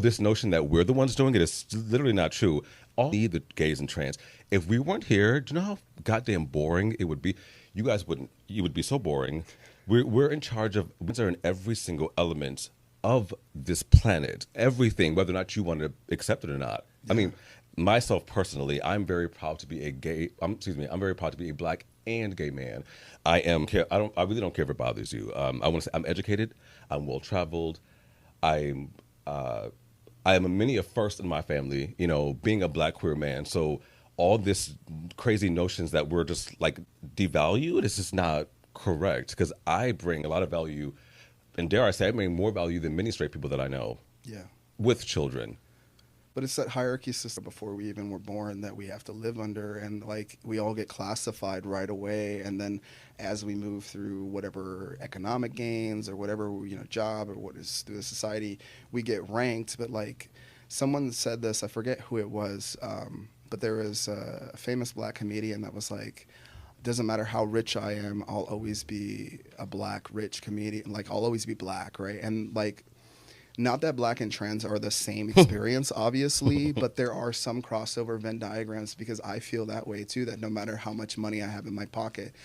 this notion that we're the ones doing it is literally not true. All the gays and trans, if we weren't here, do you know how goddamn boring it would be? You would be so boring. We're in charge of, we are in every single element of this planet, everything, whether or not you want to accept it or not. Yeah. I mean, myself personally, I'm very proud to be I'm very proud to be a black and gay man. I really don't care if it bothers you. I want to say I'm educated. I'm well traveled. I am a many a first in my family. You know, being a black queer man. So all this crazy notions that we're just like devalued is just not correct. Because I bring a lot of value, and dare I say, I bring more value than many straight people that I know. Yeah. With children. But it's that hierarchy system before we even were born that we have to live under, and like we all get classified right away, and then as we move through whatever economic gains or whatever, you know, job or what is through the society, we get ranked. But like someone said this, I forget who it was, but there was a famous black comedian that was like, doesn't matter how rich I am, I'll always be a black rich comedian. Like I'll always be black, right? And like, not that black and trans are the same experience, obviously, but there are some crossover Venn diagrams, because I feel that way too, that no matter how much money I have in my pocket,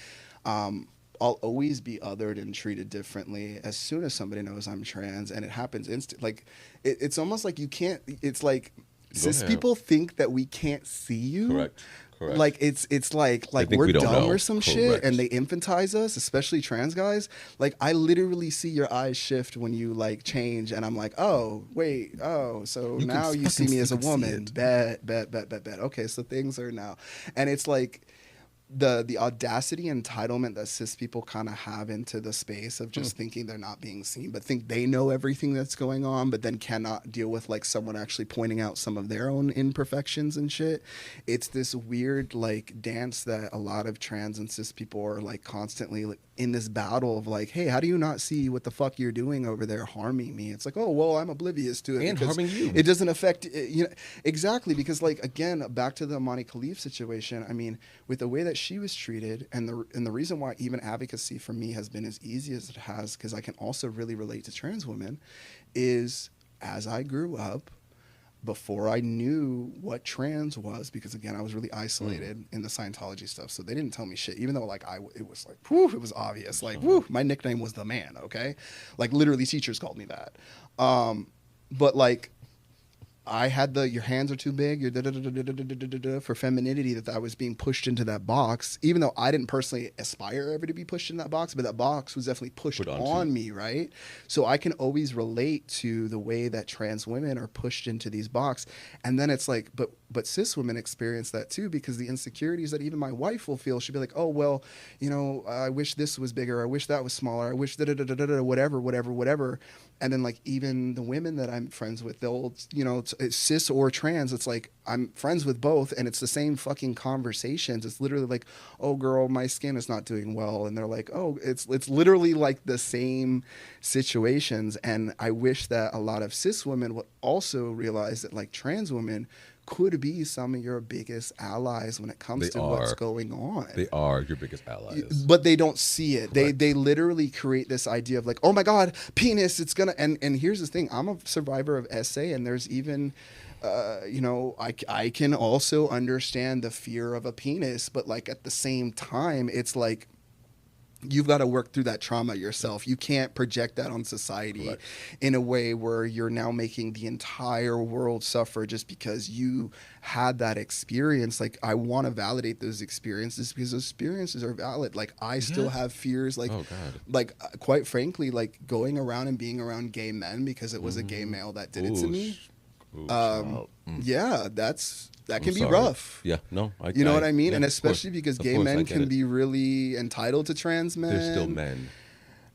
I'll always be othered and treated differently as soon as somebody knows I'm trans, and it happens instant. Like it's almost like you can't. It's like cis people think that we can't see you. Correct. Like it's like think we're we don't dumb know. or some shit, Correct. and they infantize us, especially trans guys. Like I literally see your eyes shift when you like change, and I'm like, oh wait, oh so You can now you see me as a fucking see woman. it. Bet. Okay, so things are now, and it's like the audacity and entitlement that cis people kind of have into the space of just thinking they're not being seen, but think they know everything that's going on, but then cannot deal with like someone actually pointing out some of their own imperfections and shit. It's this weird like dance that a lot of trans and cis people are like constantly like in this battle of like, hey, how do you not see what the fuck you're doing over there harming me? It's like, oh well, I'm oblivious to it And harming you. it doesn't affect you know exactly, because like again, back to the Amani Khalif situation, I mean, with the way that she was treated, and the reason why even advocacy for me has been as easy as it has, because I can also really relate to trans women, is as I grew up, before I knew what trans was, because again I was really isolated in the Scientology stuff, so they didn't tell me shit, even though like it was like whew, it was obvious, like whew, my nickname was the man, okay, like literally teachers called me that, but like I had your hands are too big, you're for femininity, that I was being pushed into that box, even though I didn't personally aspire ever to be pushed in that box, but that box was definitely pushed on me, right? So I can always relate to the way that trans women are pushed into these boxes. And then it's like, but cis women experience that too, because the insecurities that even my wife will feel, she'll be like, oh, well, you know, I wish this was bigger, I wish that was smaller, I wish whatever. And then like even the women that I'm friends with, they'll, you know, it's cis or trans, it's like I'm friends with both, and it's the same fucking conversations. It's literally like, oh girl, my skin is not doing well, and they're like, oh, it's literally like the same situations. And I wish that a lot of cis women would also realize that like trans women could be some of your biggest allies when it comes to what's going on. They are your biggest allies. But they don't see it. Correct. They literally create this idea of like, oh my God, penis, it's gonna, and here's the thing, I'm a survivor of SA, and there's even, you know, I can also understand the fear of a penis, but like at the same time, it's like, you've got to work through that trauma yourself. You can't project that on society Correct. in a way where you're now making the entire world suffer just because you had that experience. Like, I want to validate those experiences because those experiences are valid. Like, I still have fears. Like, oh, God. like quite frankly, like going around and being around gay men because it was a gay male that did it to me. Yeah, that can be rough. Yeah, no, you know what I mean? Yeah, and especially because gay men can be really entitled to trans men. They're still men.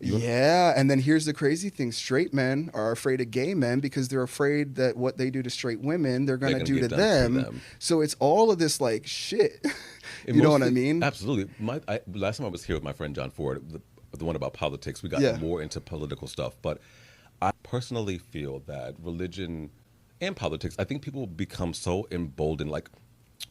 Yeah, and then here's the crazy thing. Straight men are afraid of gay men because they're afraid that what they do to straight women, they're going to do to them. So it's all of this like shit. You know what I mean? Absolutely. Last time I was here with my friend John Ford, the one about politics, we got more into political stuff. But I personally feel that religion and politics, I think people become so emboldened. Like,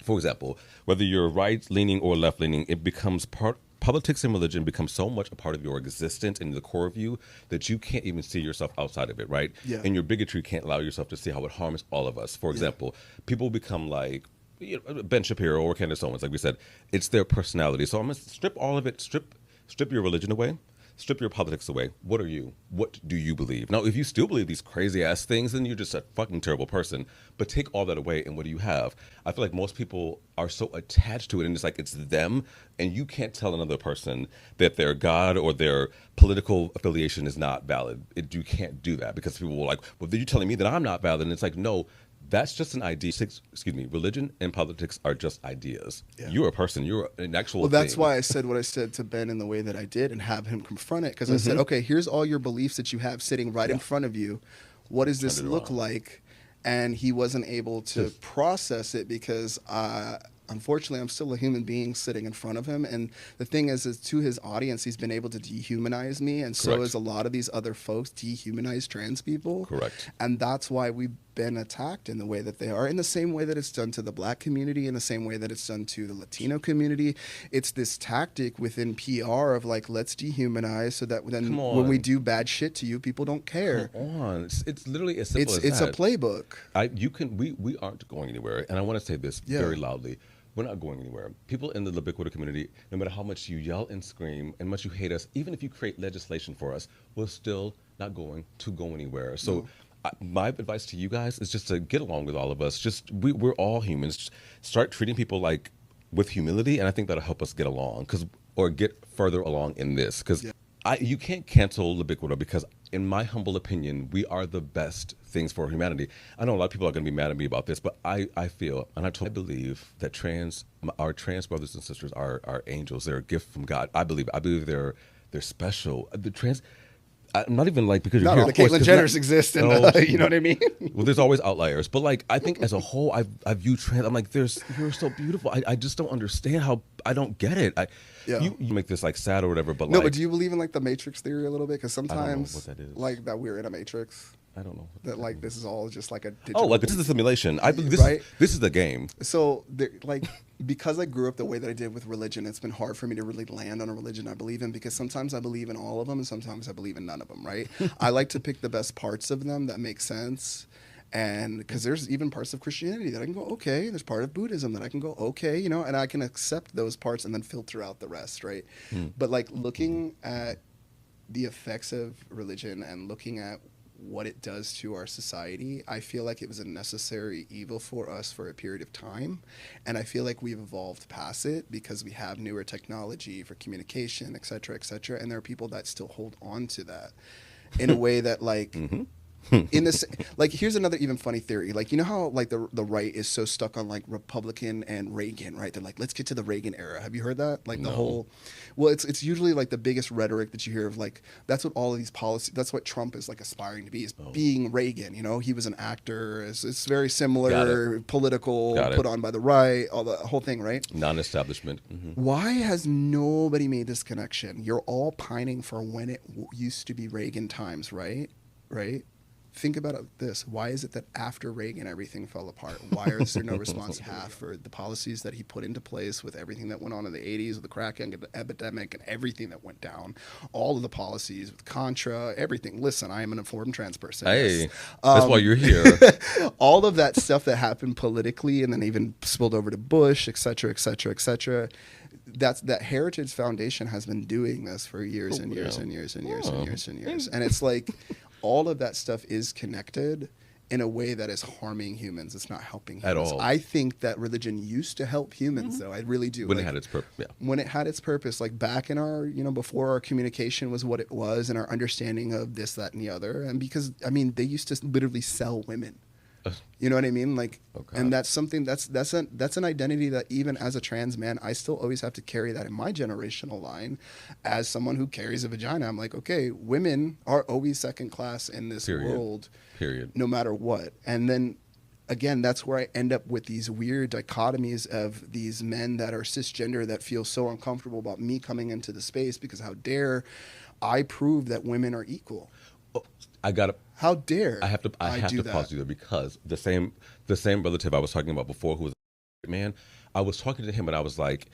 for example, whether you're right-leaning or left-leaning, it becomes politics and religion become so much a part of your existence and the core of you that you can't even see yourself outside of it, right? Yeah. And your bigotry can't allow yourself to see how it harms all of us. For example, people become like, you know, Ben Shapiro or Candace Owens, like we said, it's their personality. So I'm going to strip all of it, strip your religion away, strip your politics away. What are you? What do you believe? Now, if you still believe these crazy ass things, then you're just a fucking terrible person. But take all that away, and what do you have? I feel like most people are so attached to it, and it's like it's them, and you can't tell another person that their God or their political affiliation is not valid. You can't do that because people will like, well, you're telling me that I'm not valid, and it's like, no. That's just an idea. Excuse me. Religion and politics are just ideas. Yeah. You're a person. You're an actual Well, that's thing. why I said what I said to Ben in the way that I did and have him confront it. Because I said, okay, here's all your beliefs that you have sitting right in front of you. What does this look like? And he wasn't able to process it because unfortunately, I'm still a human being sitting in front of him. And the thing is to his audience, he's been able to dehumanize me. And so is a lot of these other folks dehumanize trans people. Correct. And that's why we've been attacked in the way that they are, in the same way that it's done to the Black community, in the same way that it's done to the Latino community. It's this tactic within PR of like, let's dehumanize so that then when we do bad shit to you, people don't care. Come on. It's literally as simple as that. It's a playbook. We aren't going anywhere. And I want to say this very loudly. we're not going anywhere. People in the ubiquitous community, no matter how much you yell and scream and much you hate us, even if you create legislation for us, we're still not going to go anywhere. So. No. My advice to you guys is just to get along with all of us. Just we're all humans. Just start treating people like with humility, and I think that'll help us get along, or get further along in this. Because you can't cancel Libiquity, because in my humble opinion, we are the best things for humanity. I know a lot of people are going to be mad at me about this, but I feel, and I believe that our trans brothers and sisters are angels. They're a gift from God. I believe they're special. I'm not even like because you're here. The Caitlyn Jenners exist, and you know what I mean. Well, there's always outliers, but like I think as a whole, I view trans. I'm like, you're so beautiful. I just don't understand how I don't get it. You make this like sad or whatever, but no. But do you believe in like the Matrix theory a little bit? Because sometimes I don't know what that is. Like that we're in a Matrix. I don't know that like this is all just like a digital like this is a simulation. This is the game. So like because I grew up the way that I did with religion, it's been hard for me to really land on a religion I believe in, because sometimes I believe in all of them and sometimes I believe in none of them, right? I like to pick the best parts of them that make sense. And because there's even parts of Christianity that I can go, okay, there's part of Buddhism that I can go, okay, and I can accept those parts and then filter out the rest, right? But like looking at the effects of religion and looking at what it does to our society, I feel like it was a necessary evil for us for a period of time. And I feel like we've evolved past it because we have newer technology for communication, et cetera, et cetera. And there are people that still hold on to that in a way that like... in this, like, here's another even funny theory. Like, you know how like the right is so stuck on like Republican and Reagan, right? They're like, let's get to the Reagan era. Have you heard that? Like the whole, well, it's usually like the biggest rhetoric that you hear of, like, that's what all of these policies, that's what Trump is like aspiring to be, is being Reagan. He was an actor. It's very similar, political, put on by the right, all the whole thing, right? Non-establishment. Why has nobody made this connection? You're all pining for when it used to be Reagan times, right? Right? Think about this. Why is it that after Reagan, everything fell apart? Why is there no response for the policies that he put into place with everything that went on in the 80s, with the crack epidemic and everything that went down? All of the policies with Contra, everything. Listen, I am an informed trans person. Hey, yes. That's why you're here. All of that stuff that happened politically and then even spilled over to Bush, et cetera, et cetera, et cetera. That Heritage Foundation has been doing this for years and years and years and years and years and years. And it's like... all of that stuff is connected in a way that is harming humans. It's not helping humans. At all. I think that religion used to help humans, though. I really do. When it had its purpose, yeah. When it had its purpose, like back in our, before our communication was what it was and our understanding of this, that, and the other. And because, they used to literally sell women. You know what I mean? Like, and that's something that's an identity that even as a trans man, I still always have to carry that in my generational line. As someone who carries a vagina, I'm like, okay, women are always second class in this world. Period. No matter what. And then again, that's where I end up with these weird dichotomies of these men that are cisgender that feel so uncomfortable about me coming into the space because how dare I prove that women are equal? How dare I have to pause you there, because the same relative I was talking about before, who was a man, I was talking to him and I was like,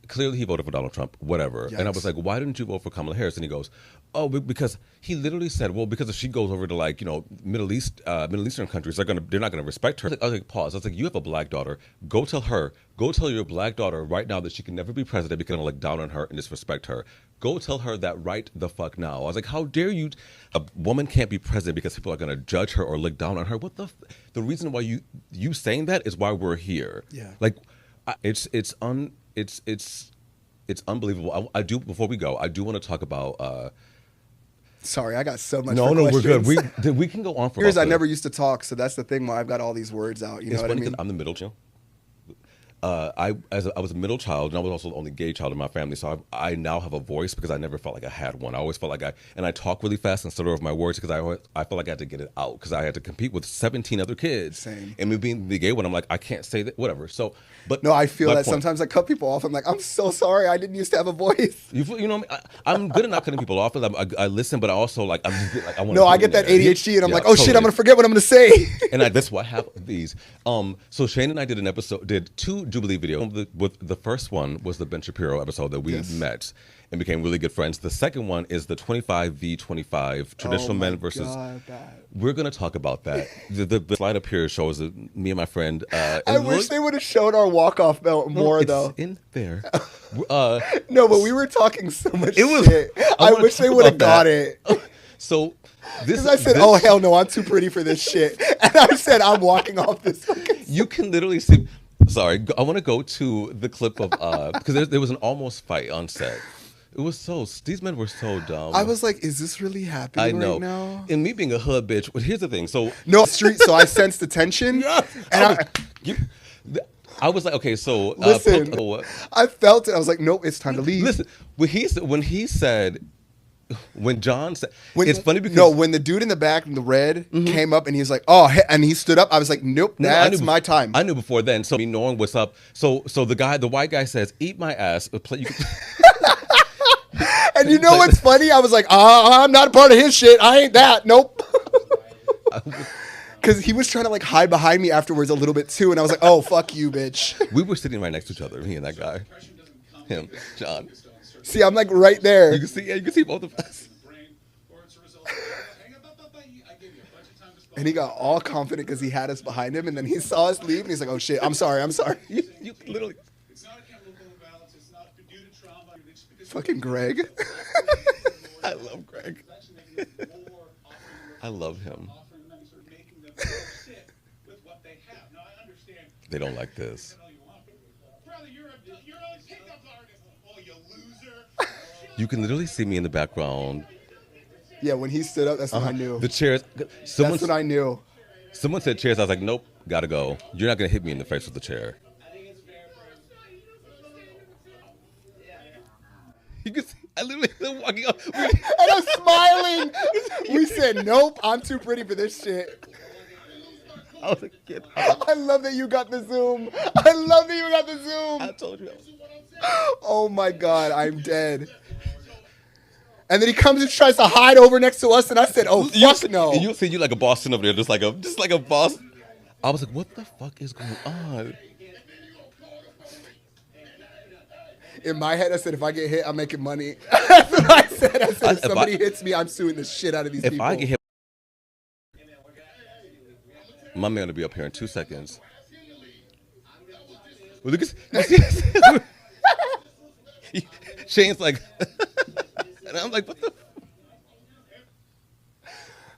clearly he voted for Donald Trump, whatever. Yikes. And I was like, why didn't you vote for Kamala Harris? And he goes, oh, because he literally said, well, because if she goes over to like, Middle Eastern countries, they're not gonna respect her. I was like, pause. I was like, you have a black daughter. Go tell your black daughter right now that she can never be president because I'm gonna look down on her and disrespect her. Go tell her that right the fuck now. I was like, how dare you? A woman can't be president because people are gonna judge her or look down on her. What the reason why you saying that is why we're here. Yeah. Like, it's unbelievable. I do, before we go, I do want to talk about. Sorry, I got so much. No, we're good. We can go on for. I never used to talk, so that's the thing. Why I've got all these words out. You know what I mean? I'm the middle child. I was a middle child, and I was also the only gay child in my family, so I now have a voice because I never felt like I had one. I always felt like I talk really fast and stutter over my words because I felt like I had to get it out because I had to compete with 17 other kids. Same. And me being the gay one, I'm like, I can't say that, whatever. So, but no, I feel that sometimes I cut people off. I'm like, I'm so sorry, I didn't used to have a voice. You know, I'm good at not cutting people off. I listen, but I also like I want. No, I get that ADHD, and I'm like, oh shit, I'm gonna forget what I'm gonna say. And that's why I have these. So Shane and I did Jubilee video. The first one was the Ben Shapiro episode that we Yes. met and became really good friends. The second one is the 25v25 traditional men versus. We're gonna talk about that. The slide up here shows me and my friend. I wish they would have showed our walk-off belt more, though. In there. No, but we were talking so much was. shit. I wish they would have got it. So this. Because I said, "Oh hell no, I'm too pretty for this shit," and I said, "I'm walking off this." Fucking You can literally see. Sorry, I want to go to the clip of because there was an almost fight on set. It was these men were so dumb. I was like, "Is this really happening I know. right now?" And me being a hood bitch. But here's the thing. So No street. So I sensed the tension, and I was like, okay, so listen, I felt it. I was like, "Nope, it's time to leave." listen. When John said, it's funny because when the dude in the back in the red came up and he was like, "Oh," and he stood up, I was like, "Nope, No, I that's knew- my time." I knew before then. So me knowing what's up. So the white guy says, "Eat my ass." And you know what's funny? I was like, I'm not a part of his shit. I ain't that. Nope. Because he was trying to like hide behind me afterwards a little bit too, and I was like, "Oh fuck you, bitch." We were sitting right next to each other, me and that guy, him, John. See, I'm like right there. You can see both of us. And he got all confident because he had us behind him, and then he saw us leave, and he's like, "Oh shit, I'm sorry." You literally. Fucking Greg. I love Greg. I love him. They don't like this. You can literally see me in the background. Yeah, when he stood up, that's when I knew. The chairs. That's when I knew. Someone said chairs. I was like, nope, gotta go. You're not gonna hit me in the face with the chair. You can see, I literally am walking up. And I'm smiling. We said, "Nope, I'm too pretty for this shit." I was a kid. I love that you got the Zoom. I love that you got the Zoom. I told you. Oh my God, I'm dead. And then he comes and tries to hide over next to us, and I said, "Oh fuck no!" And you see you like a Boston over there, just like a boss. I was like, what the fuck is going on? In my head, I said, "If I get hit, I'm making money." That's what I said. I said, "If somebody hits me, I'm suing the shit out of these people." If I get hit, my man will be up here in 2 seconds. Well, look at Shane's like, and I'm like, what the?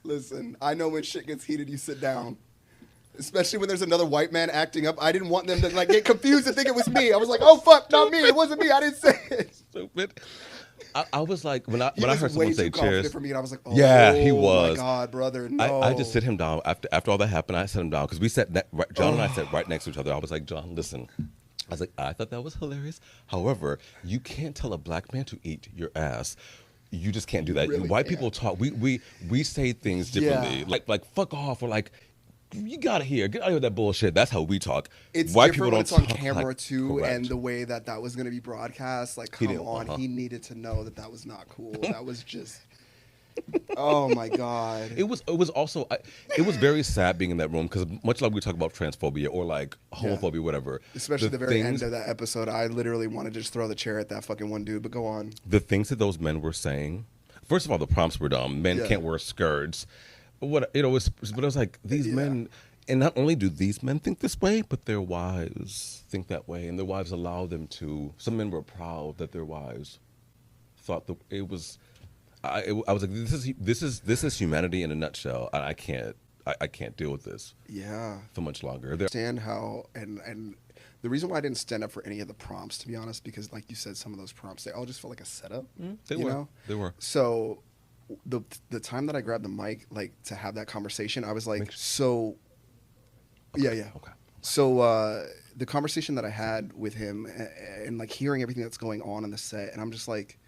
Listen, I know when shit gets heated, you sit down. Especially when there's another white man acting up. I didn't want them to like get confused and think it was me. I was like, "Oh fuck, not me. It wasn't me. I didn't say it." Stupid. I was like, when I was heard way someone say too confident cheers. for me, and I was like, "Oh, Yeah, he was. my God, brother, no." I just sit him down after all that happened. I sat him down because we sat. John and I sat right next to each other. I was like, "John, listen." I was like, I thought that was hilarious. However, you can't tell a black man to eat your ass. You just can't do that. Really White can't. people talk. We say things differently. Yeah. Like fuck off, or like, you got to hear, get out of here with that bullshit. That's how we talk. It's White different people when don't it's on talk camera like, too, correct. and the way that was going to be broadcast. Like, He come didn't, on, uh-huh. he needed to know that was not cool. That was just, oh my God. It was also it was very sad being in that room because much like we talk about transphobia or like homophobia, whatever. Especially the very end of that episode, I literally wanted to just throw the chair at that fucking one dude. But go on. The things that those men were saying. First of all, the prompts were dumb. Men can't wear skirts. But it was like these men, and not only do these men think this way, but their wives think that way, and their wives allow them to. Some men were proud that their wives thought that it was. I was like, this is humanity in a nutshell, and I can't deal with this. Yeah. For much longer. Understand how and the reason why I didn't stand up for any of the prompts, to be honest, because like you said, some of those prompts, they all just felt like a setup. They were. So the time that I grabbed the mic, like to have that conversation, I was like, so yeah. Okay. So the conversation that I had with him and like hearing everything that's going on in the set, and I'm just like,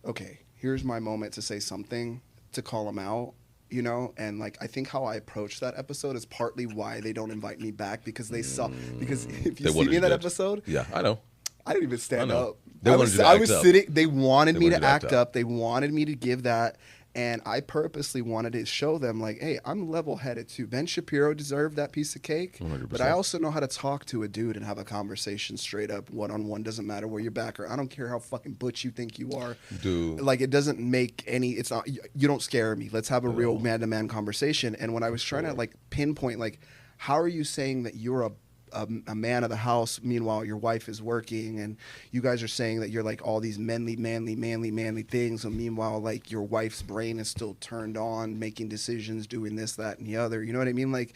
okay, here's my moment to say something, to call him out. You know, and like I think how I approached that episode is partly why they don't invite me back, because they saw, because if you see me in that episode, yeah, I know, I didn't even stand up. They I wanted was you to act up. sitting. They wanted me to wanted you to act act up. They wanted me to give that, And I purposely wanted to show them, like, hey, I'm level-headed too. Ben Shapiro deserved that piece of cake, 100%. but I also know how to talk to a dude and have a conversation straight up, one-on-one. Doesn't matter where you're back, or I don't care how fucking butch you think you are. Dude. Like, it doesn't make any. It's not. You don't scare me. Let's have a real man-to-man conversation. And when I was trying to like pinpoint, like, how are you saying that you're a man of the house, meanwhile your wife is working, and you guys are saying that you're like all these manly things, and meanwhile like your wife's brain is still turned on, making decisions, doing this, that, and the other. You know what I mean? Like,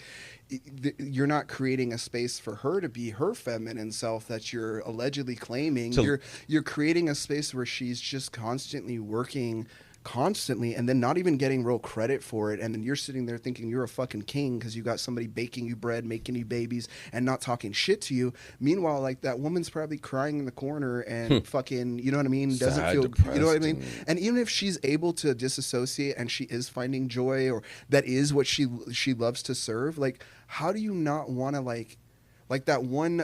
you're not creating a space for her to be her feminine self that you're allegedly claiming. So, You're creating a space where she's just constantly working constantly, and then not even getting real credit for it, and then you're sitting there thinking you're a fucking king because you got somebody baking you bread, making you babies, and not talking shit to you. Meanwhile, like, that woman's probably crying in the corner and fucking, you know what I mean, doesn't Sad, feel, depressed, you know what I mean. And even if she's able to disassociate and she is finding joy, or that is what she loves to serve, like, how do you not want to like that one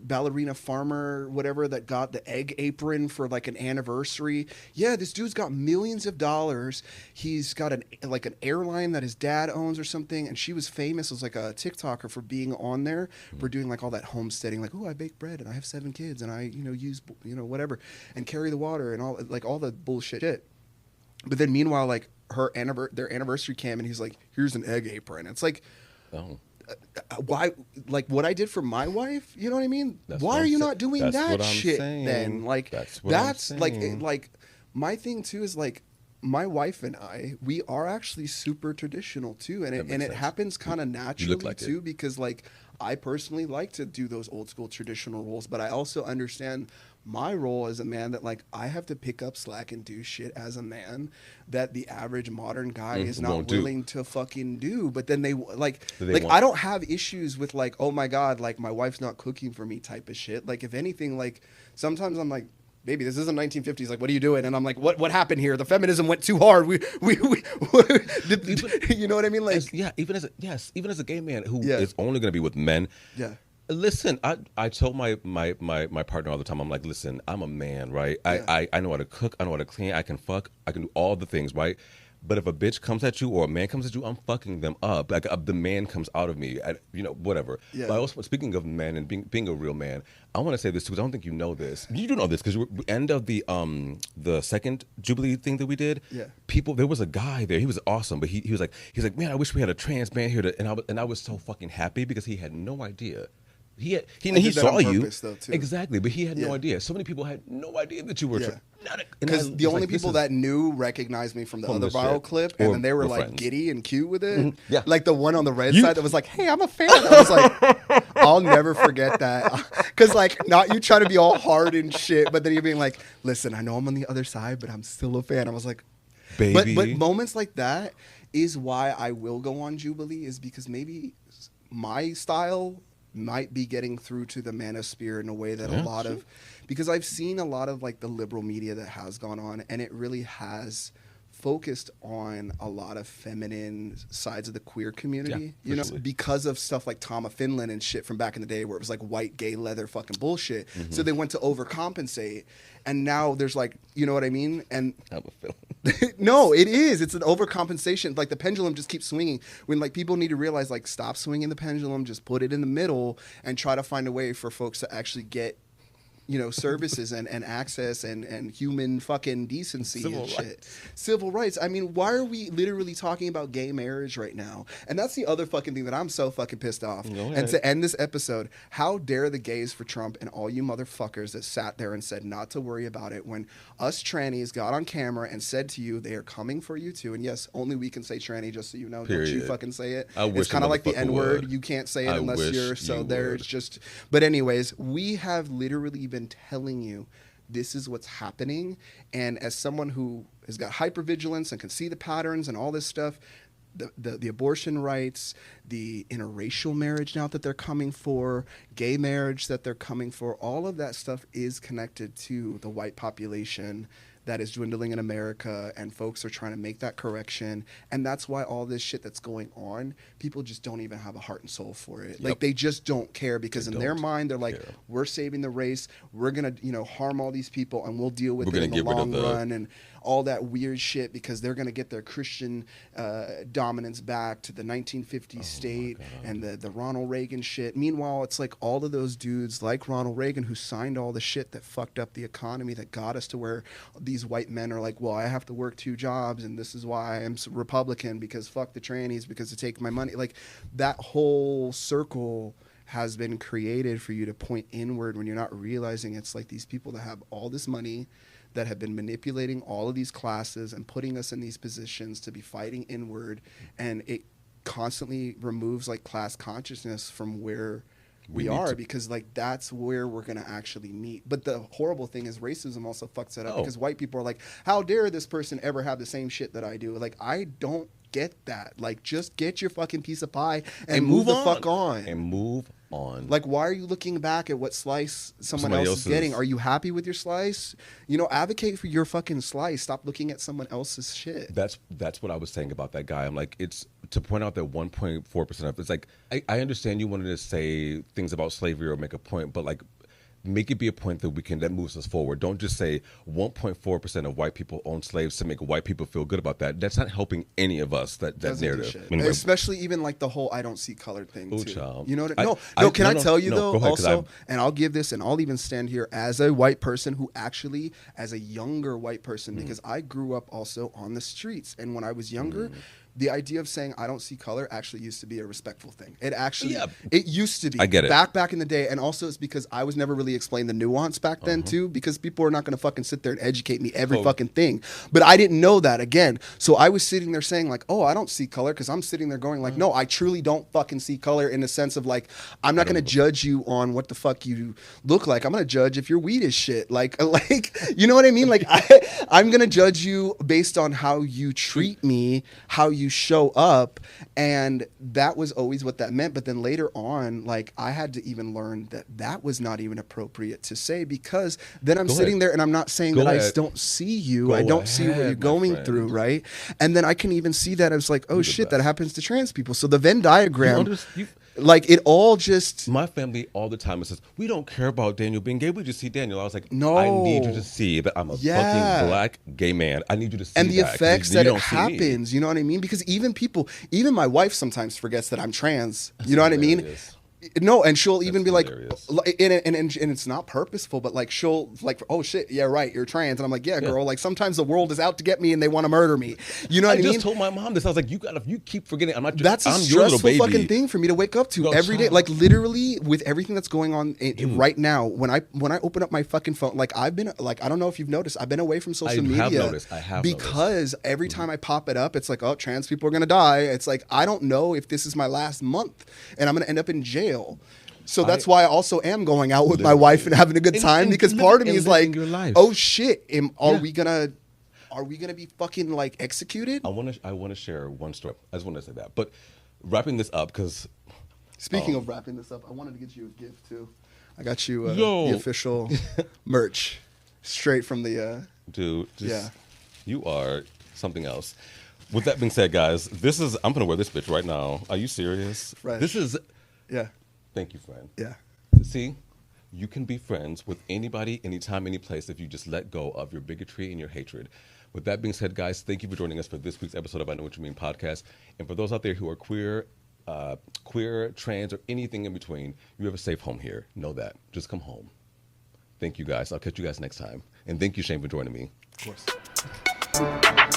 ballerina farmer, whatever, that got the egg apron for like an anniversary. Yeah, this dude's got millions of dollars. He's got an airline that his dad owns or something, and she was famous as like a TikToker for being on there, for doing like all that homesteading, like, oh, I bake bread and I have 7 kids and I use whatever and carry the water and all the bullshit shit. But then meanwhile, like, their anniversary came and he's like, here's an egg apron. It's like, oh. Why, like, what I did for my wife, you know what I mean? Why are you not doing that shit then? Like, that's like my thing too is like, my wife and I, we are actually super traditional too, and it happens kind of naturally too, because like, I personally like to do those old school traditional roles, but I also understand my role as a man that, like, I have to pick up slack and do shit as a man that the average modern guy is not willing to fucking do. But then they I don't have issues with like, oh my God, like, my wife's not cooking for me type of shit. Like, if anything, like, sometimes I'm like, baby, this isn't 1950s. Like, what are you doing? And I'm like, what happened here? The feminism went too hard. We you know what I mean? Like, even as a gay man who is only going to be with men. Yeah. Listen, I told my partner all the time, I'm like, listen, I'm a man, right? Yeah. I know how to cook, I know how to clean, I can fuck, I can do all the things, right? But if a bitch comes at you or a man comes at you, I'm fucking them up. Like, the man comes out of me, whatever. Yeah. But also, speaking of men and being a real man, I want to say this too, because I don't think you know this. You do know this, because end of the second Jubilee thing that we did. Yeah. There was a guy there. He was awesome, but he was like, man, I wish we had a trans man here. And I was so fucking happy because he had no idea. He saw you though, exactly, but he had no idea. So many people had no idea that you were. Because the only people that knew recognized me from the other viral clip, and then they were like giddy and cute with it. Mm-hmm. Yeah, like the one on the red side that was like, "Hey, I'm a fan." I was like, I'll never forget that, because like, not you trying to be all hard and shit, but then you're being like, "Listen, I know I'm on the other side, but I'm still a fan." I was like, baby. But moments like that is why I will go on Jubilee, is because maybe my style might be getting through to the manosphere in a way that a lot of, because I've seen a lot of like the liberal media that has gone on, and it really has focused on a lot of feminine sides of the queer community, because of stuff like Tom of Finland and shit from back in the day, where it was like white gay leather fucking bullshit. Mm-hmm. So they went to overcompensate, and now there's like, you know what I mean? And no, it is. It's an overcompensation. Like, the pendulum just keeps swinging, when like people need to realize, like, stop swinging the pendulum, just put it in the middle and try to find a way for folks to actually get, services and access and human fucking decency and shit. Civil rights. I mean, why are we literally talking about gay marriage right now? And that's the other fucking thing that I'm so fucking pissed off. And to end this episode, how dare the gays for Trump and all you motherfuckers that sat there and said not to worry about it, when us trannies got on camera and said to you, they are coming for you too. And yes, only we can say tranny, just so you know. Period. Don't you fucking say it. It's kind of like the N-word. You can't say it unless you're, so there's just, but anyways, we have literally been telling you this is what's happening, and as someone who has got hypervigilance and can see the patterns and all this stuff, the abortion rights, the interracial marriage now that they're coming for, gay marriage that they're coming for, all of that stuff is connected to the white population that is dwindling in America, and folks are trying to make that correction. And that's why all this shit that's going on, people just don't even have a heart and soul for it. Yep. Like, they just don't care, because in their mind, they're like, we're saving the race. We're going to, harm all these people, and we'll deal with it in the long run. And all that weird shit because they're gonna get their Christian dominance back to the 1950s state and the Ronald Reagan shit. Meanwhile, it's like all of those dudes like Ronald Reagan who signed all the shit that fucked up the economy, that got us to where these white men are like, well, I have to work 2 jobs and this is why I'm Republican, because fuck the trannies, because to take my money. Like that whole circle has been created for you to point inward when you're not realizing it's like these people that have all this money that have been manipulating all of these classes and putting us in these positions to be fighting inward, and it constantly removes like class consciousness from where we are, because like that's where we're gonna actually meet. But the horrible thing is racism also fucks it up, because white people are like, how dare this person ever have the same shit that I do? Like, I don't get that. Like, just get your fucking piece of pie and move the fuck on. And move on. Like, why are you looking back at what slice someone else is getting? Are you happy with your slice? You know, advocate for your fucking slice. Stop looking at someone else's shit. That's what I was saying about that guy. I'm like, it's to point out that 1.4% of it's like, I understand you wanted to say things about slavery or make a point, but like, make it be a point that moves us forward. Don't just say 1.4% of white people own slaves to make white people feel good about that. That's not helping any of us. That narrative, anyway. Especially even like the whole "I don't see color" thing too. Child. You know what I mean? Can I tell you though? Also, and I'll give this, and I'll even stand here as a white person who actually, as a younger white person, because I grew up also on the streets, and when I was younger. The idea of saying I don't see color actually used to be a respectful thing. It actually, it used to be. I get it. Back in the day. And also it's because I was never really explained the nuance back then too, because people are not going to fucking sit there and educate me every fucking thing. But I didn't know that again. So I was sitting there saying like, oh, I don't see color, because I'm sitting there going like, no, I truly don't fucking see color, in the sense of like, I'm not going to judge you on what the fuck you look like. I'm going to judge if your weed is shit. Like, you know what I mean? Like I'm going to judge you based on how you treat me, how you show up, and that was always what that meant. But then later on, like, I had to even learn that was not even appropriate to say, because then I'm sitting there and I'm not saying that I don't see you, I don't see what you're going through, right? And then I can even see that I was like, oh shit, that happens to trans people. So the Venn diagram, like, it all just... My family all the time says, we don't care about Daniel being gay, we just see Daniel. I was like, no, I need you to see that I'm a fucking black gay man. I need you to see that. And the effects that it happens, you know what I mean? Because even my wife sometimes forgets that I'm trans. You know what I mean? No, and she'll even be hilarious. And it's not purposeful, but like she'll like, oh shit, yeah, right, you're trans, and I'm like, yeah, girl, like sometimes the world is out to get me and they want to murder me. You know what I mean? I just told my mom this. I was like, you keep forgetting. I'm not. That's a stressful fucking thing for me to wake up to every day. Like literally, with everything that's going on right now, when I open up my fucking phone, like I've been like, I don't know if you've noticed, I've been away from social media. I have because every time I pop it up, it's like, oh, trans people are gonna die. It's like, I don't know if this is my last month and I'm gonna end up in jail. So that's why I also am going out with my wife and having a good time, because part of me is like, oh shit, are we gonna be fucking like executed? I want to share one story. I just want to say that. But wrapping this up, because speaking of wrapping this up, I wanted to get you a gift too. I got you the official merch straight from the dude. You are something else. With that being said, guys, I'm gonna wear this bitch right now. Are you serious? Fresh. This is yeah. Thank you, friend. Yeah. See, you can be friends with anybody, anytime, any place if you just let go of your bigotry and your hatred. With that being said, guys, thank you for joining us for this week's episode of I Know What You Mean podcast. And for those out there who are queer, trans, or anything in between, you have a safe home here. Know that. Just come home. Thank you, guys. I'll catch you guys next time. And thank you, Shane, for joining me. Of course.